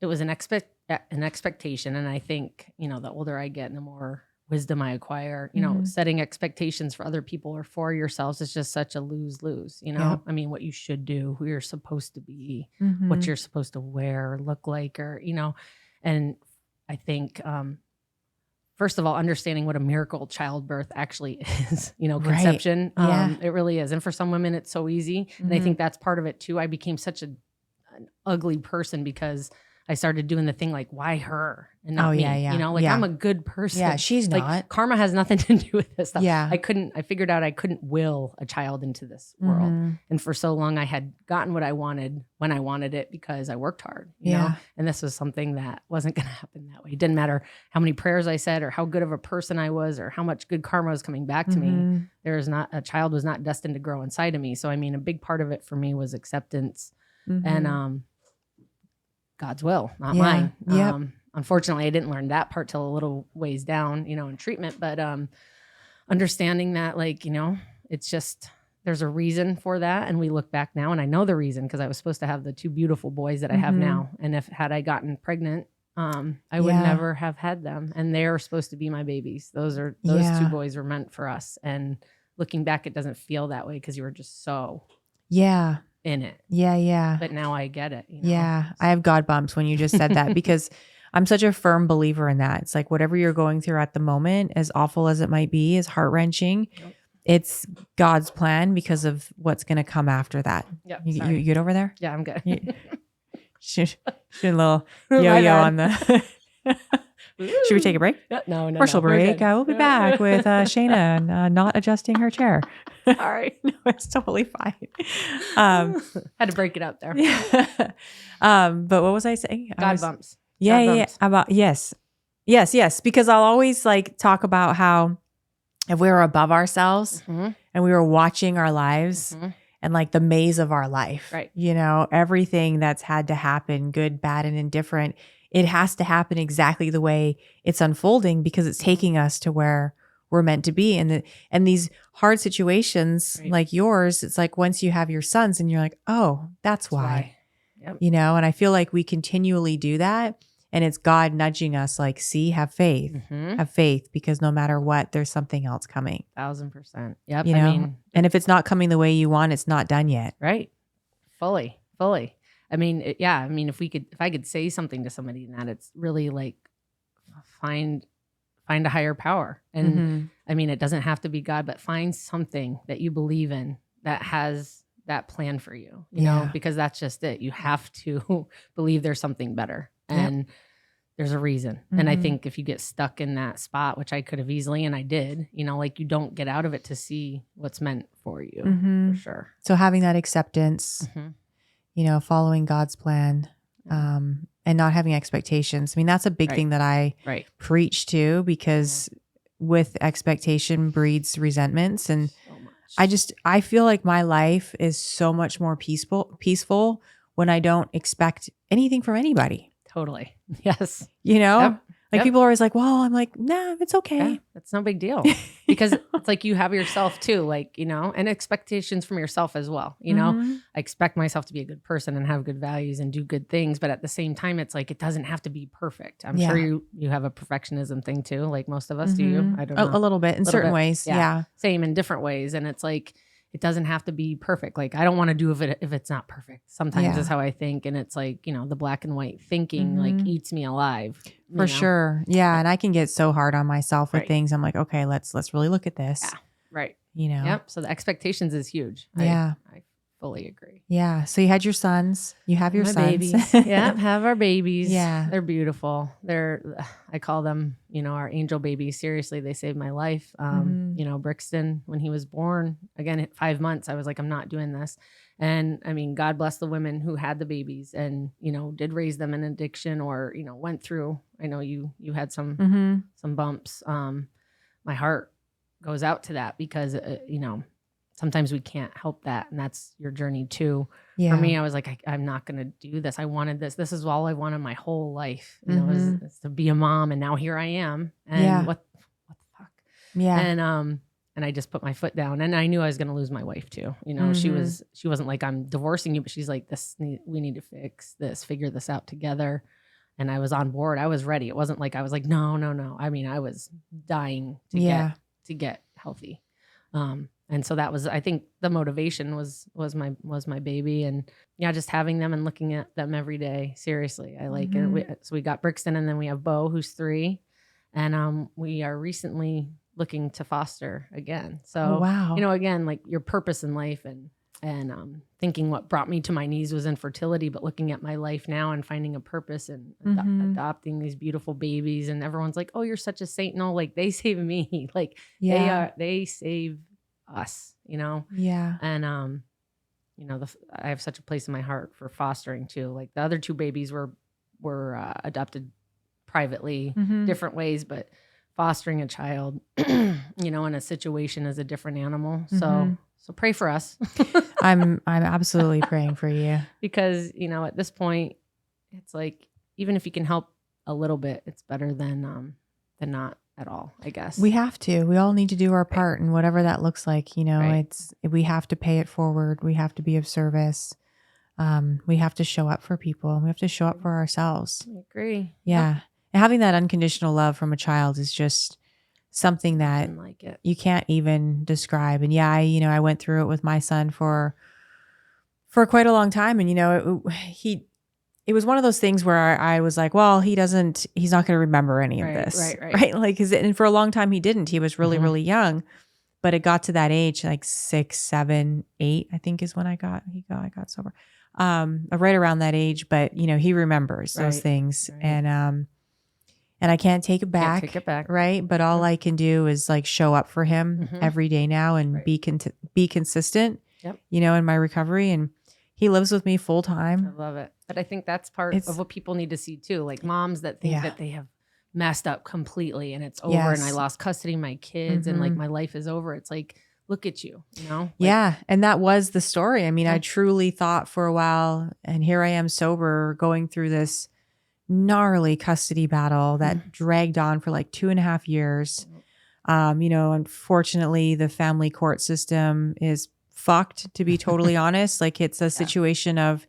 an expectation. And I think, you know, the older I get and the more wisdom I acquire, you know, setting expectations for other people or for yourselves is just such a lose-lose, you know, I mean, what you should do, who you're supposed to be, what you're supposed to wear or look like, or, you know, and I think, first of all, understanding what a miracle childbirth actually is, Right. conception. Yeah. It really is. And for some women, it's so easy. And I think that's part of it too. I became such an ugly person because I started doing the thing like, why her and not me? Yeah. I'm a good person. Yeah, she's like, not. karma has nothing to do with this stuff. Yeah. I figured out I couldn't will a child into this world. And for so long I had gotten what I wanted when I wanted it because I worked hard, you know? And this was something that wasn't going to happen that way. It didn't matter how many prayers I said or how good of a person I was or how much good karma was coming back to me. A child was not destined to grow inside of me. So, I mean, a big part of it for me was acceptance and, God's will, not mine. Unfortunately, I didn't learn that part till a little ways down, in treatment. But understanding that, like, it's just there's a reason for that, and we look back now, and I know the reason because I was supposed to have the 2 beautiful boys that I have now, and had I gotten pregnant, I would never have had them, and they're supposed to be my babies. Those 2 boys were meant for us, and looking back, it doesn't feel that way because you were just so in it. Yeah. But now I get it. Yeah. I have God bumps when you just said that because I'm such a firm believer in that. It's like whatever you're going through at the moment, as awful as it might be, as heart-wrenching, it's God's plan because of what's going to come after that. Yeah. You good over there? Yeah, I'm good. Should a little yo-yo on the... Should we take a break? No. Commercial break. We'll be back with Shana not adjusting her chair. All right. No, it's totally fine. Had to break it up there. But what was I saying? God bumps. Yeah. About yes. Because I'll always like talk about how if we were above ourselves and we were watching our lives and like the maze of our life, right? Everything that's had to happen, good, bad, and indifferent, it has to happen exactly the way it's unfolding because it's taking us to where we're meant to be. And these hard situations like yours, it's like once you have your sons and you're like, oh, that's why. Yep. And I feel like we continually do that. And it's God nudging us like, see, have faith, because no matter what, there's something else coming. 1,000%. Yep. And if it's not coming the way you want, it's not done yet. Right. Fully. If I could say something to somebody in that, it's really like find a higher power. And it doesn't have to be God, but find something that you believe in that has that plan for you, you know, because that's just it. You have to believe there's something better and there's a reason. And I think if you get stuck in that spot, which I could have easily, and I did, like you don't get out of it to see what's meant for you for sure. So having that acceptance, following God's plan, and not having expectations. I mean, that's a big thing that I preach to because with expectation breeds resentments. And I feel like my life is so much more peaceful when I don't expect anything from anybody. Totally. Yes. People are always like, well, I'm like, nah, it's okay. Yeah, that's no big deal because it's like you have yourself too, and expectations from yourself as well. I expect myself to be a good person and have good values and do good things. But at the same time, it's like, it doesn't have to be perfect. I'm sure you have a perfectionism thing too, like most of us. Do you? I don't know. A little bit in certain ways. Yeah. Same in different ways. And it's like, it doesn't have to be perfect. Like, I don't want to do it if it's not perfect. Sometimes is how I think. And it's like, the black and white thinking like eats me alive. For sure. Yeah. And I can get so hard on myself with things. I'm like, okay, let's really look at this. Yeah. Right. Yep. So the expectations is huge. Yeah. I fully agree. Yeah. So you had your sons. You have your sons. Babies. Yeah. Have our babies. Yeah. They're beautiful. I call them, our angel babies. Seriously, they saved my life. Brixton, when he was born, again, at 5 months, I was like, I'm not doing this. And God bless the women who had the babies and, did raise them in addiction or, went through, I know you had some bumps. My heart goes out to that because, sometimes we can't help that. And that's your journey too. Yeah. For me, I was like, I'm not going to do this. I wanted this. This is all I wanted my whole life, is to be a mom. And now here I am. And what the fuck? Yeah. And I just put my foot down and I knew I was going to lose my wife too. She wasn't like, I'm divorcing you, but she's like, we need to fix this, figure this out together. And I was on board. I was ready. It wasn't like, I was like, no. I was dying to get healthy. And so that was, I think the motivation was my baby and just having them and looking at them every day. Seriously. I like it. So we got Brixton and then we have Bo, who's 3. And we are recently looking to foster again. So, Oh, wow. Again, like your purpose in life and thinking what brought me to my knees was infertility, but looking at my life now and finding a purpose and adopting these beautiful babies. And everyone's like, oh, you're such a saint. No, like they save me. Like they save us, Yeah. And, I have such a place in my heart for fostering too. Like the other two babies were adopted privately, different ways, but fostering a child, in a situation is a different animal. So pray for us. I'm absolutely praying for you. Because, at this point, it's like, even if you can help a little bit, it's better than not at all, I guess. We have to. We all need to do our part, and whatever that looks like, we have to pay it forward. We have to be of service. We have to show up for people. We have to show up for ourselves. I agree. Yeah. And having that unconditional love from a child is just something that you can't even describe. And I went through it with my son for quite a long time. And, it was one of those things where I was like, well, he's not going to remember any of this. Right. Like, and for a long time he didn't. He was really, really young, but it got to that age, like 6, 7, 8, I think is when I got sober. Right around that age, but he remembers those things. Right. And I can't take it back. Can't take it back. Right. But all I can do is like show up for him every day now and be consistent, in my recovery. And he lives with me full time. I love it. But I think that's part of what people need to see too. Like moms that think that they have messed up completely and it's over and I lost custody of my kids and like my life is over. It's like, look at you, Like, and that was the story. I mean, I truly thought for a while, and here I am sober going through this gnarly custody battle that dragged on for like 2.5 years. Unfortunately, the family court system is fucked, to be totally honest. Like it's a situation of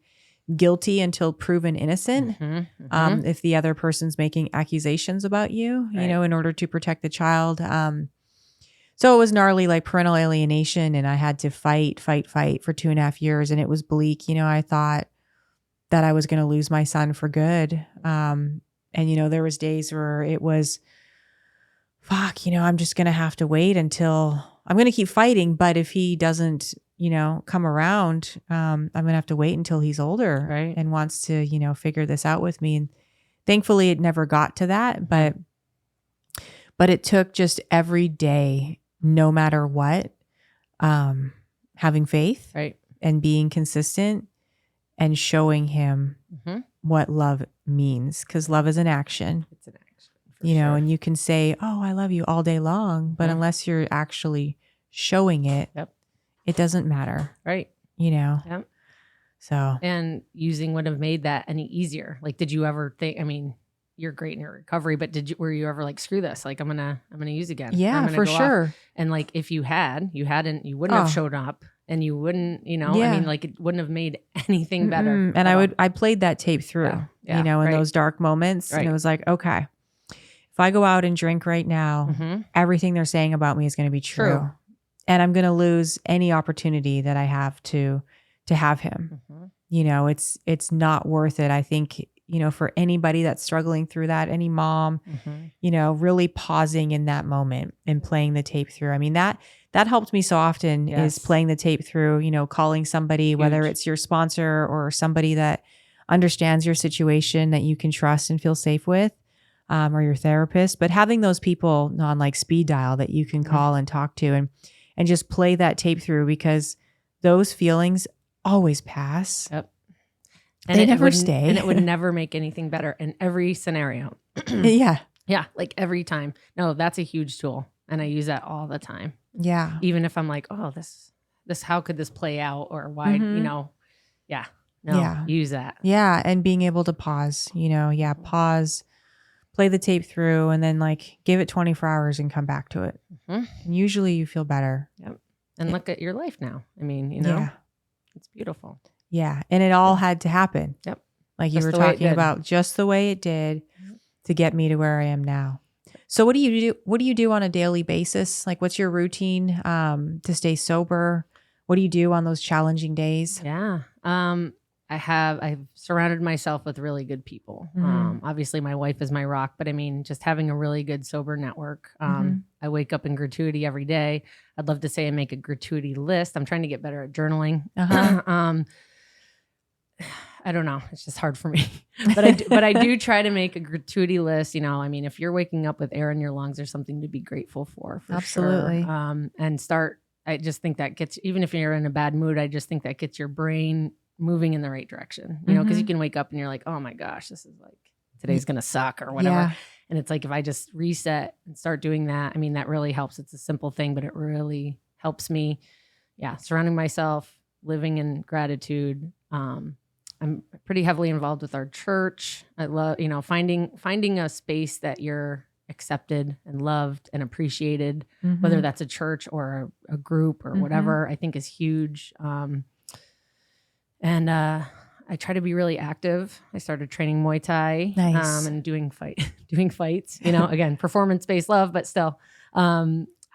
guilty until proven innocent. If the other person's making accusations about you, in order to protect the child. So it was gnarly, like parental alienation, and I had to fight for 2.5 years, and it was bleak. I thought that I was going to lose my son for good. And there was days where it was, I'm just going to have to wait until I'm going to keep fighting. But if he doesn't, come around, I'm going to have to wait until he's older and wants to, figure this out with me. And thankfully it never got to that, but it took just every day, no matter what, having faith and being consistent and showing him what love means. Because love is an action. It's an action. Sure. And you can say, oh, I love you all day long. But unless you're actually showing it, it doesn't matter. Right. Yep. So. And using would have made that any easier. Like, did you ever think, you're great in your recovery, but were you ever like, screw this? Like, I'm going to use again. Yeah, for sure. And like, if you wouldn't have showed up. And you wouldn't, like it wouldn't have made anything better. And I played that tape through, in those dark moments. And it was like, okay, if I go out and drink right now, everything they're saying about me is going to be true. And I'm going to lose any opportunity that I have to have him. It's not worth it. I think, for anybody that's struggling through that, any mom, really pausing in that moment and playing the tape through. I mean, that helped me so often is playing the tape through, calling somebody, whether it's your sponsor or somebody that understands your situation that you can trust and feel safe with, or your therapist, but having those people on like speed dial that you can call and talk to and just play that tape through, because those feelings always pass. Yep. And they never stay. And it would never make anything better in every scenario. Yeah. Yeah. Like every time. No, that's a huge tool. And I use that all the time. Yeah. Even if I'm like, oh, this, how could this play out? Or why, use that. Yeah. And being able to pause, pause, play the tape through, and then like give it 24 hours and come back to it. And usually you feel better. Yep. And look at your life now. It's beautiful. Yeah. And it all had to happen. Yep. Like you were talking about, just the way it did to get me to where I am now. So what do you do? What do you do on a daily basis? Like, what's your routine to stay sober? What do you do on those challenging days? Yeah. I've surrounded myself with really good people. Obviously my wife is my rock, but I mean, just having a really good sober network. I wake up in gratuity every day. I'd love to say I make a gratuity list. I'm trying to get better at journaling. I don't know. It's just hard for me, but I do try to make a gratuity list. You know, I mean, if you're waking up with air in your lungs, there's something to be grateful for Absolutely. sure. And start, I just think that gets, even if you're in a bad mood, I just think that gets your brain moving in the right direction, you know, because you can wake up and you're like, oh my gosh, this is like, today's going to suck or whatever. Yeah. And it's like, if I just reset and start doing that, I mean, that really helps. It's a simple thing, but it really helps me. Yeah. Surrounding myself, living in gratitude. I'm pretty heavily involved with our church. I love, you know, finding a space that you're accepted and loved and appreciated, whether that's a church or a group or whatever, I think is huge. And I try to be really active. I started training Muay Thai, and doing fights, you know, again, performance-based love, but still,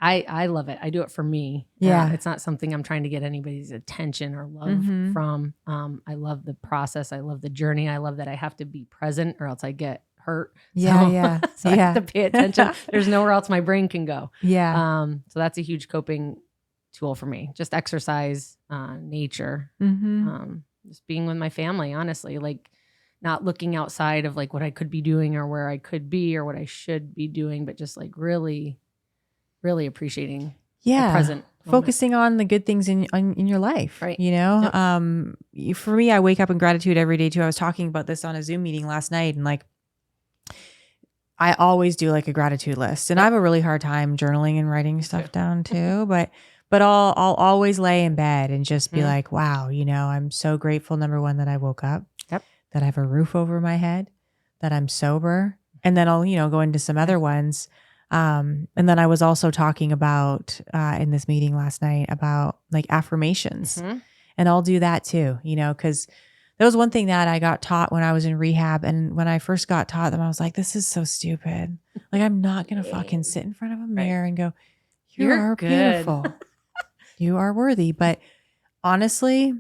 I love it. I do it for me. Yeah. It's not something I'm trying to get anybody's attention or love from. I love the process. I love the journey. I love that I have to be present or else I get hurt. Yeah. So I have to pay attention. There's nowhere else my brain can go. Yeah. So that's a huge coping tool for me. Just exercise, nature, just being with my family, honestly, like not looking outside of like what I could be doing or where I could be or what I should be doing, but just like really appreciating the present moment. Focusing on the good things in your life, right? You know, for me, I wake up in gratitude every day too. I was talking about this on a Zoom meeting last night, and like, I always do like a gratitude list, and I have a really hard time journaling and writing stuff down too, but I'll always lay in bed and just be like, wow, you know, I'm so grateful. Number one, that I woke up, that I have a roof over my head, that I'm sober. And then I'll, you know, go into some other ones. And then I was also talking about, in this meeting last night about like affirmations, and I'll do that too, you know, cause that was one thing that I got taught when I was in rehab. And when I first got taught them, I was like, this is so stupid. Like, I'm not going to fucking sit in front of a mirror and go, you're beautiful. You are worthy. But honestly,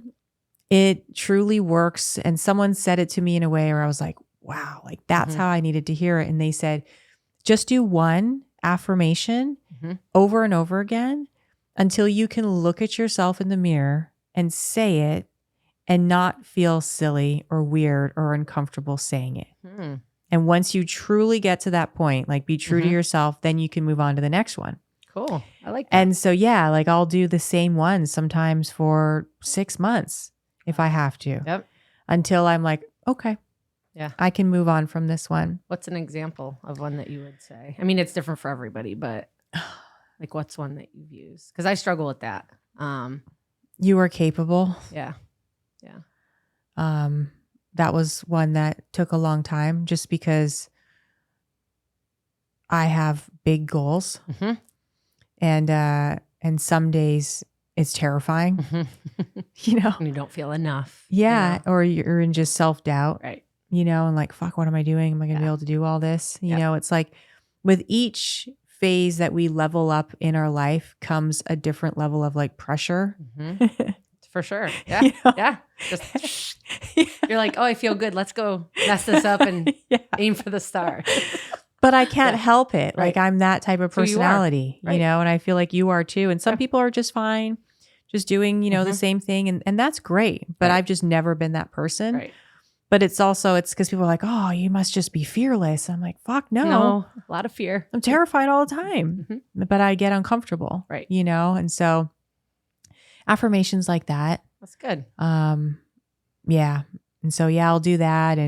it truly works. And someone said it to me in a way where I was like, wow, like that's how I needed to hear it. And they said, just do one affirmation over and over again until you can look at yourself in the mirror and say it and not feel silly or weird or uncomfortable saying it. And once you truly get to that point, like be true to yourself, then you can move on to the next one. Cool. I like that. And so, yeah, like I'll do the same one sometimes for 6 months if I have to, until I'm like, okay, I can move on from this one. What's an example of one that you would say? I mean, it's different for everybody, but like what's one that you've used? Because I struggle with that. You are capable. Yeah. That was one that took a long time just because I have big goals. And some days it's terrifying, you know, and you don't feel enough. Yeah. You know? Or you're in just self-doubt, right? You know, and like, fuck, what am I doing? Am I going to be able to do all this? You know, it's like with each phase that we level up in our life comes a different level of like pressure. For sure. Yeah. You know? Yeah. Just, you're like, oh, I feel good. Let's go mess this up and aim for the star. But I can't help it. Like I'm that type of personality, you know, and I feel like you are too. And some people are just fine, just doing, you know, the same thing. And that's great. But I've just never been that person. Right. But it's because people are like, oh, you must just be fearless. I'm like, fuck no. A lot of fear. I'm terrified all the time, but I get uncomfortable. Right. You know? And so affirmations like that. That's good. Yeah. And so, I'll do that.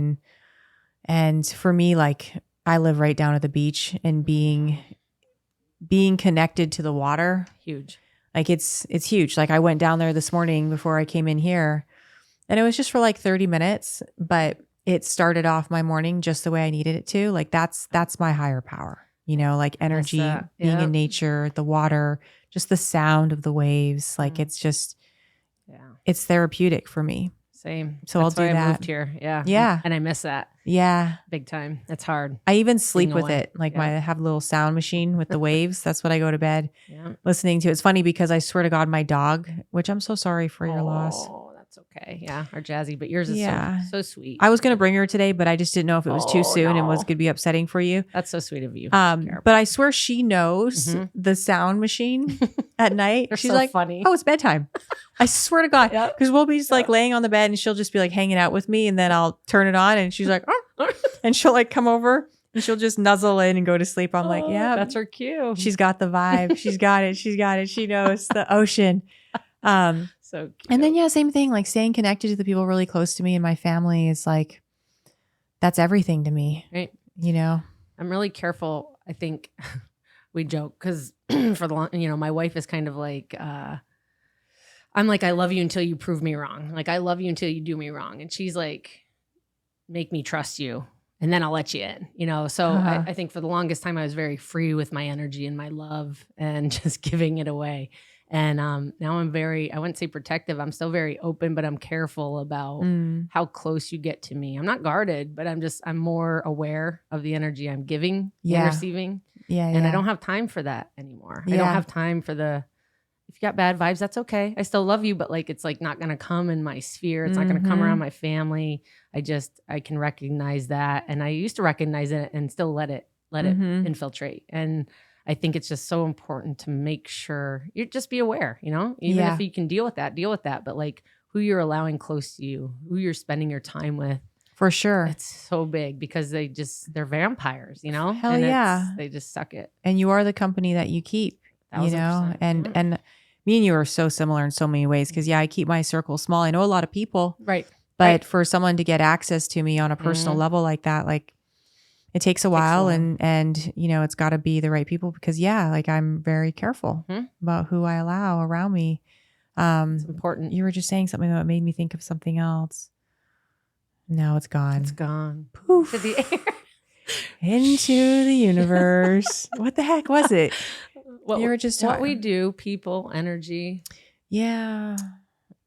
And for me, like, I live right down at the beach, and being connected to the water. Huge. Like it's huge. Like I went down there this morning before I came in here, and it was just for like 30 minutes, but it started off my morning just the way I needed it to. Like that's my higher power, you know, like energy, being in nature, the water, just the sound of the waves. Like it's just, it's therapeutic for me. Same. So I'll do that. I moved here. Yeah. Yeah. And I miss that. Yeah. Big time. It's hard. I even sleep with it. Like I have a little sound machine with the waves. That's what I go to bed listening to. It's funny because I swear to God, my dog, which I'm so sorry for your loss. Oh, that's That's okay. Yeah. Our Jazzy, but yours is so sweet. I was going to bring her today, but I just didn't know if it was too soon and was going to be upsetting for you. That's so sweet of you. But I swear she knows the sound machine at night. She's so like, funny. Oh, it's bedtime. I swear to God. Because we'll be just like laying on the bed and she'll just be like hanging out with me and then I'll turn it on and she's like, oh. And she'll like come over and she'll just nuzzle in and go to sleep. I'm like, yeah. That's her cue. She's got the vibe. She's got it. She's got it. She knows the ocean. So cute. And then, same thing, like staying connected to the people really close to me and my family is like, that's everything to me. Right. I'm really careful. I think we joke because for the long, my wife is kind of like, I'm like, I love you until you prove me wrong. Like, I love you until you do me wrong. And she's like, make me trust you. And then I'll let you in, So I think for the longest time, I was very free with my energy and my love and just giving it away. And now I'm I wouldn't say protective. I'm still very open, but I'm careful about how close you get to me. I'm not guarded, but I'm more aware of the energy I'm giving and receiving. And I don't have time for that anymore. I don't have time for if you got bad vibes, that's okay. I still love you, but like, it's like not going to come in my sphere. It's not going to come around my family. I can recognize that. And I used to recognize it and still let it infiltrate. And I think it's just so important to make sure you just be aware, even if you can deal with that. But like who you're allowing close to you, who you're spending your time with. For sure. It's so big because they're vampires, Hell and yeah. they just suck it. And you are the company that you keep, 1,000%. And me and you are so similar in so many ways because I keep my circle small. I know a lot of people. Right. But for someone to get access to me on a personal level like that, like it takes a while and it's got to be the right people because like I'm very careful about who I allow around me. It's important. You were just saying something that made me think of something else. No, it's gone. It's gone. Poof. To the air. Into the universe. What the heck was it? You were just what we do, people, energy. Yeah.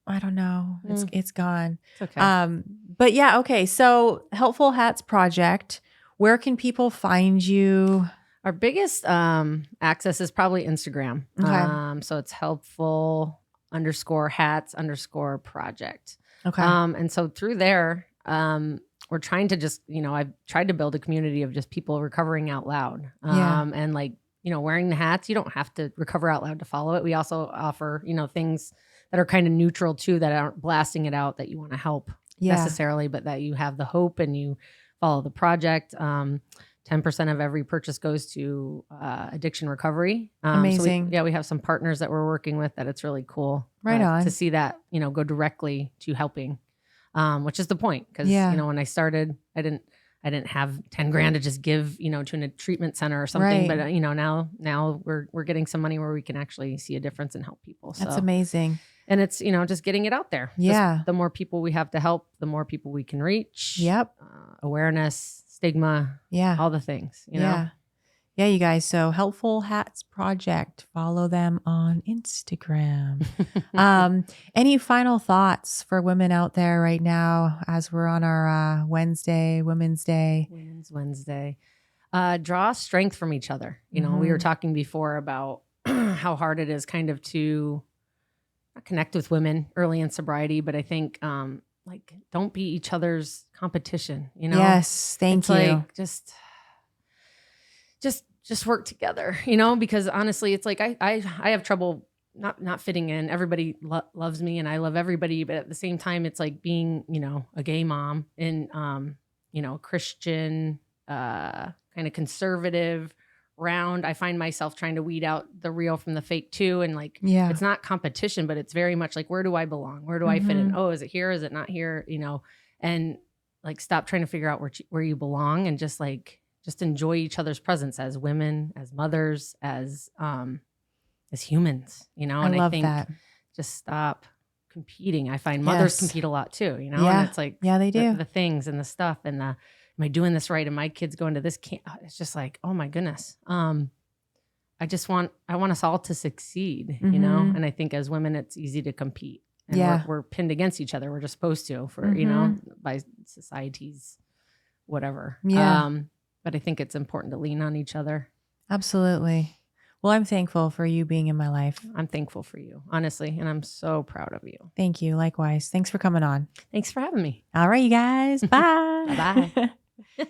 I don't know. It's gone. It's okay. But okay. So Helpful Hats Project. Where can people find you? Our biggest access is probably Instagram. Okay. So it's helpful_hats_project. Okay. And so through there, we're trying to just, I've tried to build a community of just people recovering out loud. And like, wearing the hats, you don't have to recover out loud to follow it. We also offer, things that are kind of neutral too, that aren't blasting it out that you want to help necessarily, but that you have the hope and you follow the project. 10% of every purchase goes to addiction recovery. Amazing. So we have some partners that we're working with that it's really cool on to see that, go directly to helping, which is the point. Because, when I started, I didn't have 10 grand to just give, to a treatment center or something. Right. But, now we're getting some money where we can actually see a difference and help people. So. That's amazing. And it's, just getting it out there. Yeah. Just the more people we have to help, the more people we can reach. Yep. Awareness, stigma. Yeah. All the things, know? Yeah, you guys. So Helpful Hats Project. Follow them on Instagram. Any final thoughts for women out there right now as we're on our Wednesday, Women's Day? Women's Wednesday. Draw strength from each other. We were talking before about how hard it is kind of to connect with women early in sobriety, but I think don't be each other's competition. Yes, thank you. Like just work together. Because honestly, it's like I have trouble not fitting in. Everybody loves me, and I love everybody, but at the same time, it's like being a gay mom in Christian kind of conservative round. I find myself trying to weed out the real from the fake too. And it's not competition, but it's very much like, where do I belong? Where do I fit in? Oh, is it here? Is it not here? And stop trying to figure out where you belong and just enjoy each other's presence as women, as mothers, as humans, and I think that. Just stop competing. I find mothers compete a lot too, Yeah. And it's like, they do the things and the stuff and the, am I doing this right? And my kids going to this camp? It's just like, oh my goodness. I want us all to succeed, And I think as women, it's easy to compete. And we're pinned against each other. We're just supposed to by society's whatever. Yeah. But I think it's important to lean on each other. Absolutely. Well, I'm thankful for you being in my life. I'm thankful for you, honestly. And I'm so proud of you. Thank you. Likewise. Thanks for coming on. Thanks for having me. All right, you guys. Bye. Bye-bye.